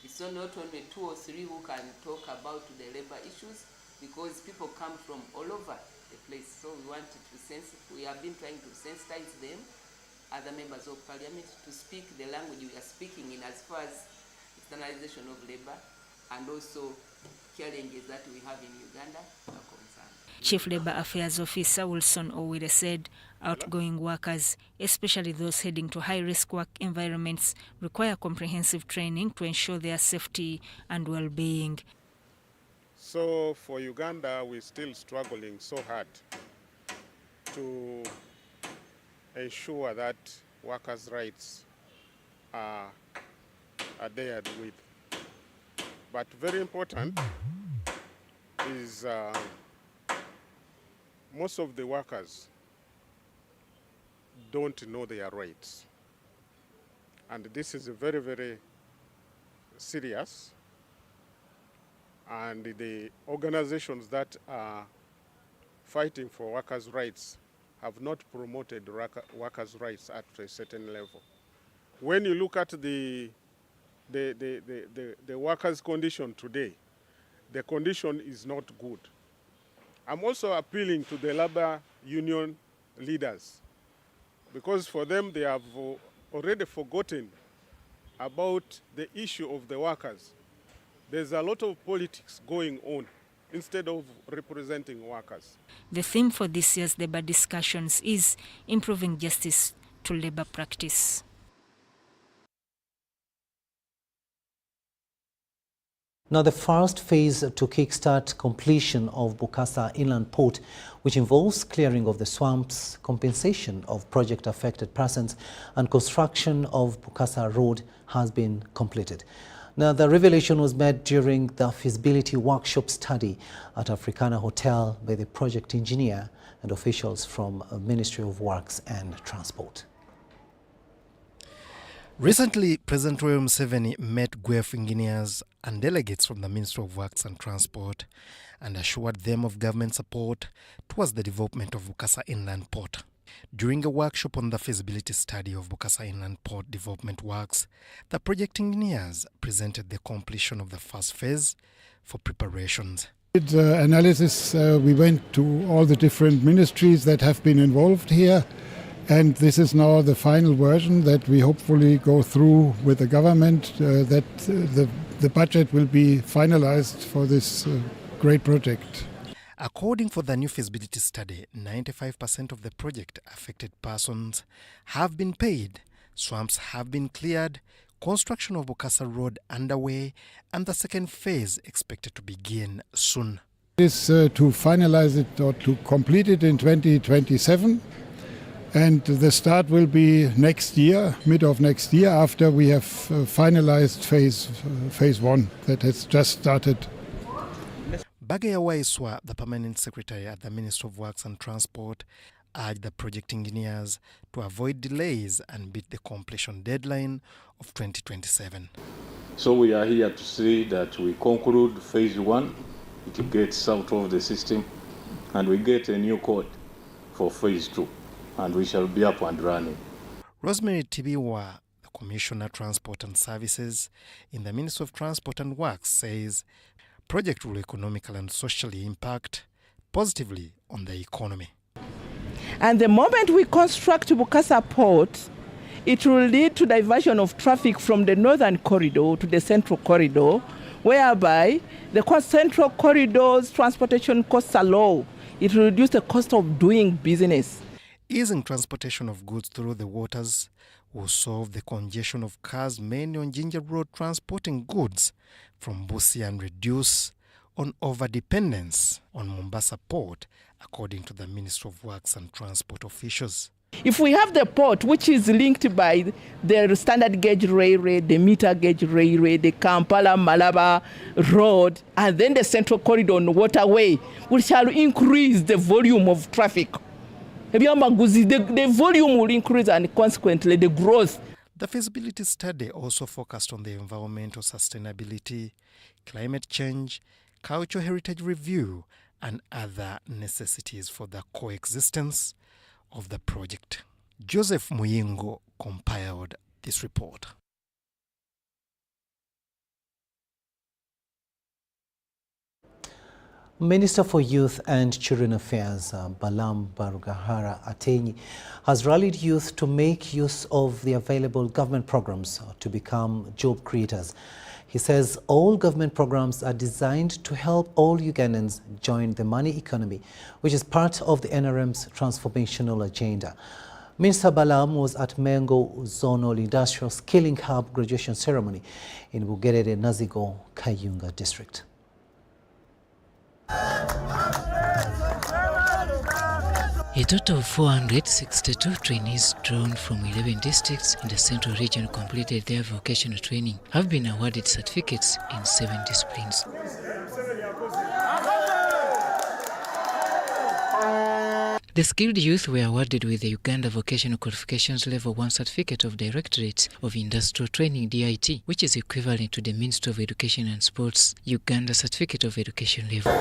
[SPEAKER 5] It's not only 2 or 3 who can talk about the labor issues, because people come from all over the place. So we have been trying to sensitize them, other members of Parliament, to speak the language we are speaking in as far as externalization of labor and also challenges that we have in Uganda are concerned.
[SPEAKER 21] Chief Labour Affairs Officer Wilson Owire said outgoing workers, especially those heading to high-risk work environments, require comprehensive training to ensure their safety and well-being.
[SPEAKER 6] So for Uganda, we're still struggling so hard to ensure that workers' rights are adhered with. But very important is most of the workers don't know their rights. And this is very, very serious. And the organizations that are fighting for workers' rights have not promoted workers' rights at a certain level. When you look at the workers' condition today, the condition is not good. I'm also appealing to the labor union leaders, because for them they have already forgotten about the issue of the workers. There's a lot of politics going on instead of representing workers.
[SPEAKER 21] The theme for this year's labour discussions is improving justice to labour practice.
[SPEAKER 3] Now, the first phase to kickstart completion of Bukasa Inland Port, which involves clearing of the swamps, compensation of project-affected persons, and construction of Bukasa Road, has been completed. Now, the revelation was made during the feasibility workshop study at Africana Hotel by the project engineer and officials from Ministry of Works and Transport.
[SPEAKER 11] Recently, President Yoweri Museveni met GWEF engineers and delegates from the Ministry of Works and Transport and assured them of government support towards the development of Bukasa Inland Port. During a workshop on the feasibility study of Bukasa Inland Port development works, the project engineers presented the completion of the first phase for preparations.
[SPEAKER 22] With analysis, we went to all the different ministries that have been involved here. And this is now the final version that we hopefully go through with the government, that the budget will be finalized for this great project.
[SPEAKER 11] According to the new feasibility study, 95% of the project affected persons have been paid, swamps have been cleared, construction of Bukasa Road underway, and the second phase expected to begin soon.
[SPEAKER 22] It is to finalize it or to complete it in 2027. And the start will be next year, mid of next year, after we have finalized phase 1 that has just started.
[SPEAKER 11] Bagaya Waiswa, the permanent secretary at the Ministry of Works and Transport, urged the project engineers to avoid delays and beat the completion deadline of 2027.
[SPEAKER 24] So we are here to say that we conclude phase 1, it gets out of the system, and we get a new code for phase 2. And we shall be up and running.
[SPEAKER 11] Rosemary Tibiwa, the Commissioner Transport and Services in the Ministry of Transport and Works, says project will economically and socially impact positively on the economy.
[SPEAKER 25] And the moment we construct Bukasa Port, it will lead to diversion of traffic from the northern corridor to the central corridor, whereby the central corridor's transportation costs are low. It will reduce the cost of doing business.
[SPEAKER 11] Easing transportation of goods through the waters will solve the congestion of cars mainly on Ginger Road transporting goods from Busia and reduce on overdependence on Mombasa Port, according to the Ministry of Works and Transport officials.
[SPEAKER 25] If we have the port, which is linked by the standard gauge railway, the meter gauge railway, the Kampala-Malaba road, and then the central corridor on the waterway, we shall increase the volume of traffic. The volume will increase and consequently the growth.
[SPEAKER 4] The feasibility study also focused on the environmental sustainability, climate change, cultural heritage review, and other necessities for the coexistence of the project. Joseph Muyingo compiled this report.
[SPEAKER 3] Minister for Youth and Children Affairs, Balam Barugahara Atenyi, has rallied youth to make use of the available government programs to become job creators. He says all government programs are designed to help all Ugandans join the money economy, which is part of the NRM's transformational agenda. Minister Balam was at Mengo Zonal Industrial Skilling Hub graduation ceremony in Bugerere Nazigo, Kayunga district.
[SPEAKER 7] A total of 462 trainees drawn from 11 districts in the Central Region completed their vocational training, have been awarded certificates in 7 disciplines. The skilled youth were awarded with the Uganda Vocational Qualifications Level 1 Certificate of Directorate of Industrial Training DIT, which is equivalent to the Ministry of Education and Sports Uganda Certificate of Education Level.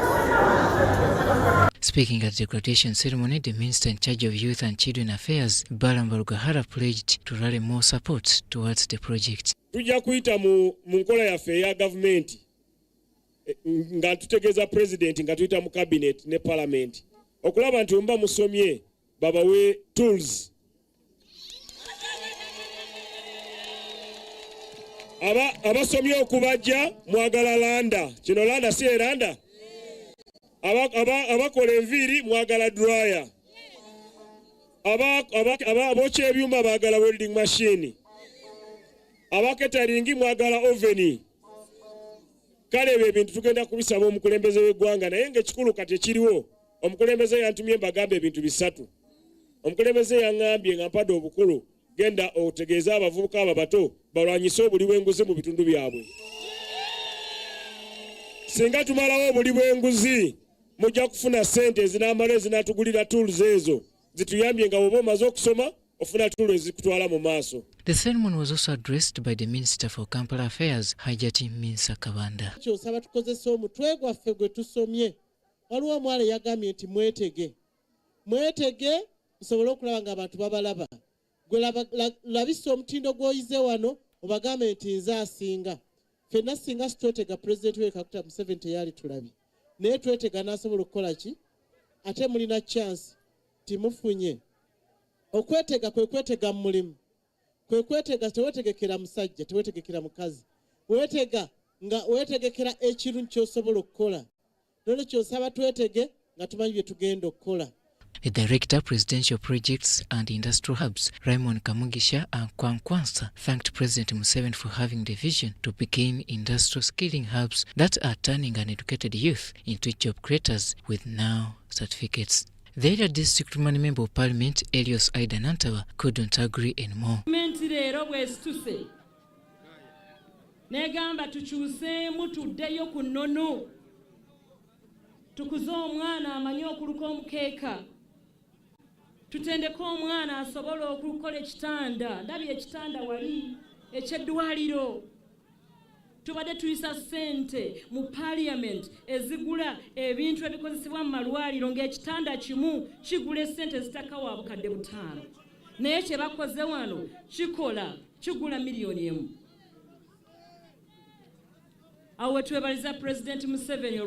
[SPEAKER 7] Speaking at the graduation ceremony, the Minister in charge of Youth and Children Affairs, Balam Barugahara, pledged to rally more support towards the project.
[SPEAKER 8] Tujja kuyita mu nkola yaffe eya gavumenti nga tutegeeza president nga tuyita mu cabinet ne parliament okulaba nti mba musomye babawe tools abasomye okubajja mwagala landa kino landa si eranda abakola enviiri mwagala dryer abokya ebyuma baagala welding machine abaketaringi mwagala oveni. Kale ebyo ebintu tugenda kubisaba omukulembeze w'eggwanga naye ng'ekikulu kati ekiriwo omukulembeze yantumye mbagambe ebintu bisatu. Omukulembeze yaŋŋambye nga mpadde obukulu genda otegeeza abavubuka abo bato balwanyise obuli bw'enguzi mu bitundu byabwe. Singa tumalawo obuli bw'enguzi mujja kufuna ssente ezinaamala ezinaatugulira tools ezo zituyambye nga bw'oba omaze okusoma ofuna tools ezikutwala mu maaso.
[SPEAKER 7] The ceremony was also addressed by the Minister for Kampala Affairs, Hajati Minsa Kabanda.
[SPEAKER 9] Kyosaba tukozesa omutwe gwaffe gwe tusomye. Waliwo omwala yagambye nti mwetege musobole okulaba nga abantu babalaba. Gwe labisa omutindo gw'oyize wano obagambe nti nze asinga. Ffenna singa situtwetega Pulezidenti we Kaguta Museveni teyali tulabye. Naye twetega n'asobola okukola ki? Ate mulina chance timufunye. Okwetega kwe kwetega mu mulimu. Kwe kwetega tewetegekera musajja, tewetegekera mukazi. Wetega nga wetegekera ekintu ky'osobola okukola. Nolwe kyosaba twetege nga tumanyi bye tugenda okukola.
[SPEAKER 7] The Director, Presidential Projects and Industrial Hubs, Raymond Kamugisha and Kwankwansa, thanked President Museveni for having the vision to become industrial skilling hubs that are turning uneducated youth into job creators with now certificates. The area district money member of Parliament, Elios Aida Nantawa, couldn't agree anymore.
[SPEAKER 18] Negamba tukyuseemu tuddeyo ku nnono tukuze omwana amanyi okuluka omukeeka tutendeko omwana asobola okukola ekitanda ndabye ekitanda wali ekyeddwaliro tubadde tuyisa ssente mu parliament ezigula ebintu ebikozesebwa mu malwaliro ng'ekitanda kimu kigula ssente zitakawo abukadde 5 naye kye bakoze wano kigula miliyoni 1. President Museveni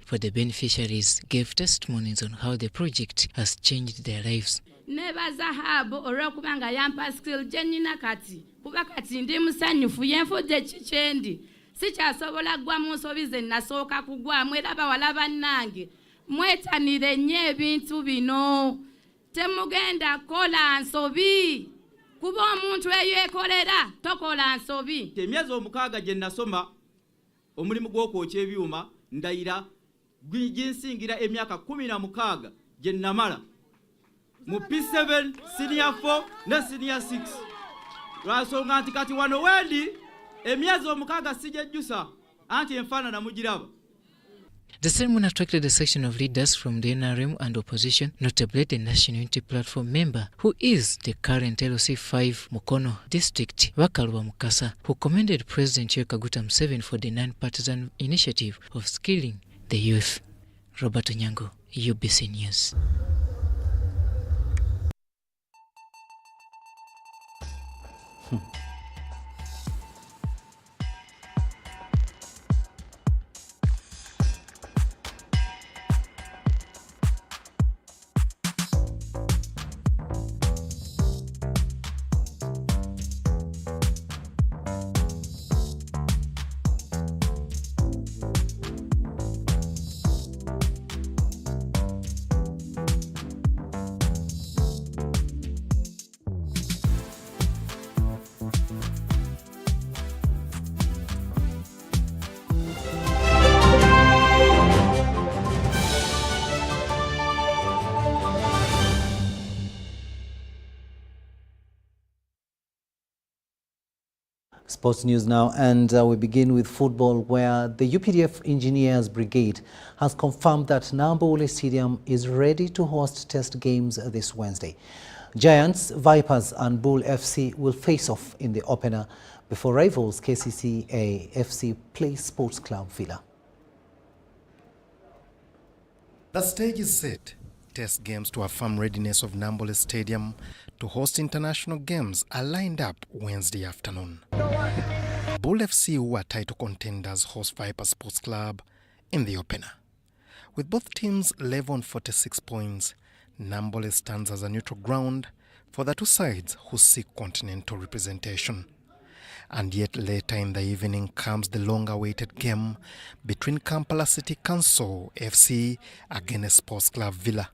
[SPEAKER 7] For the beneficiaries gave testimonies on how the project has changed their lives.
[SPEAKER 26] Nebaza habo olw'okubanga yampa skill gye nnina kati kuba kati ndi musanyufu yenfudde kikyendi sikyasobola gwa mu nsobi ze nasooka kugwamu era bawala bannange mwetanire nnyo ebintu bino temugenda kola nsobi kuba omuntu eyeekolera tokola nsobi.
[SPEAKER 27] Emyezi 6 gye nasoma omulimu gw'okwokya ebyuma ndayira ginsingira emyaka 16 gye namala mu P7 senior 4 ne senior 6 lwasonga nti kati wano wendi emyezi 6 sijejjusa anti enfaanana mugiraba.
[SPEAKER 7] The ceremony attracted a section of leaders from the NRM and opposition, notably the National Unity Platform member, who is the current LC5 Mukono district, Wakalwa Mukasa, who commended President Yoweri Kaguta Museveni for the non-partisan initiative of skilling the youth. Robert Onyango, UBC News.
[SPEAKER 3] Sports news now, and we begin with football, where the UPDF Engineers Brigade has confirmed that Nambole Stadium is ready to host test games this Wednesday. Giants, Vipers and Bull FC will face off in the opener before rivals KCCA FC play Sports Club Villa.
[SPEAKER 4] The stage is set. Test games to affirm readiness of Nambole Stadium to host international games are lined up Wednesday afternoon. Bull FC, who are title contenders, host Viper Sports Club in the opener. With both teams level on 46 points, Nambole stands as a neutral ground for the two sides who seek continental representation. And yet later in the evening comes the long-awaited game between Kampala City Council FC against Sports Club Villa.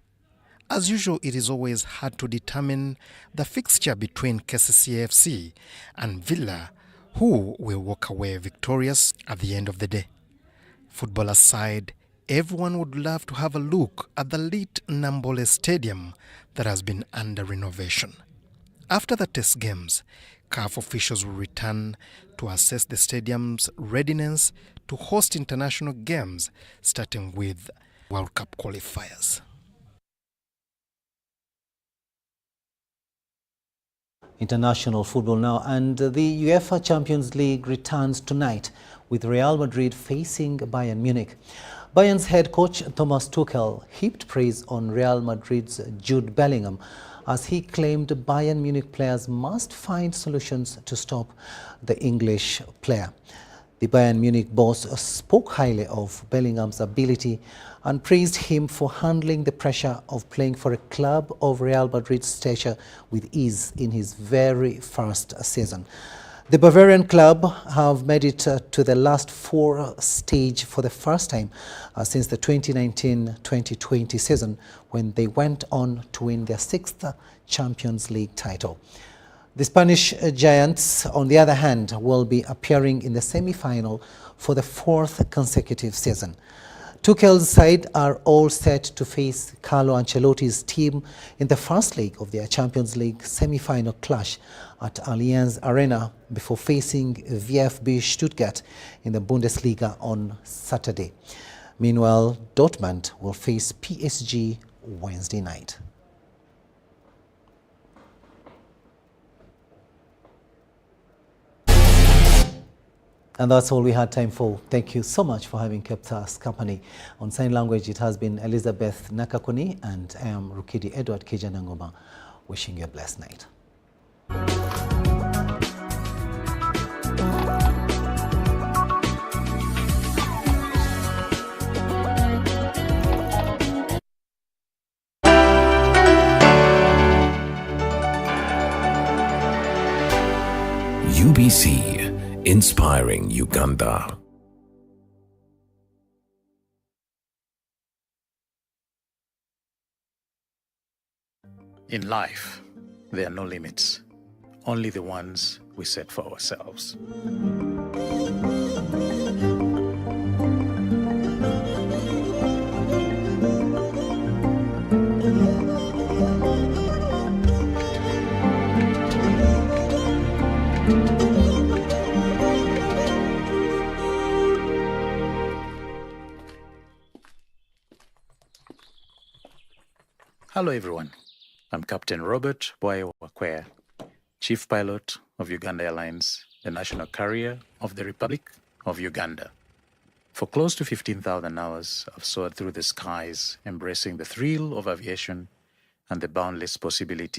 [SPEAKER 4] As usual, it is always hard to determine the fixture between KCCA and Villa, who will walk away victorious at the end of the day. Football aside, everyone would love to have a look at the lit Nambole Stadium that has been under renovation. After the test games, CAF officials will return to assess the stadium's readiness to host international games, starting with World Cup qualifiers.
[SPEAKER 3] International football now, and the UEFA Champions League returns tonight with Real Madrid facing Bayern Munich. Bayern's head coach Thomas Tuchel heaped praise on Real Madrid's Jude Bellingham as he claimed Bayern Munich players must find solutions to stop the English player. The Bayern Munich boss spoke highly of Bellingham's ability and praised him for handling the pressure of playing for a club of Real Madrid's stature with ease in his very first season. The Bavarian club have made it to the last four stage for the first time since the 2019-2020 season, when they went on to win their sixth Champions League title. The Spanish Giants, on the other hand, will be appearing in the semi-final for the fourth consecutive season. Tuchel's side are all set to face Carlo Ancelotti's team in the first leg of their Champions League semi-final clash at Allianz Arena before facing VfB Stuttgart in the Bundesliga on Saturday. Meanwhile, Dortmund will face PSG Wednesday night. And that's all we had time for. Thank you so much for having kept us company. On sign language, it has been Elizabeth Nakakuni, and I am Rukidi Edward Kijanangoma, wishing you a blessed night.
[SPEAKER 10] UBC, inspiring Uganda.
[SPEAKER 12] In life, there are no limits, only the ones we set for ourselves. Hello, everyone. I'm Captain Robert Bwayo Wakwea, Chief Pilot of Uganda Airlines, the national carrier of the Republic of Uganda. For close to 15,000 hours, I've soared through the skies, embracing the thrill of aviation and the boundless possibilities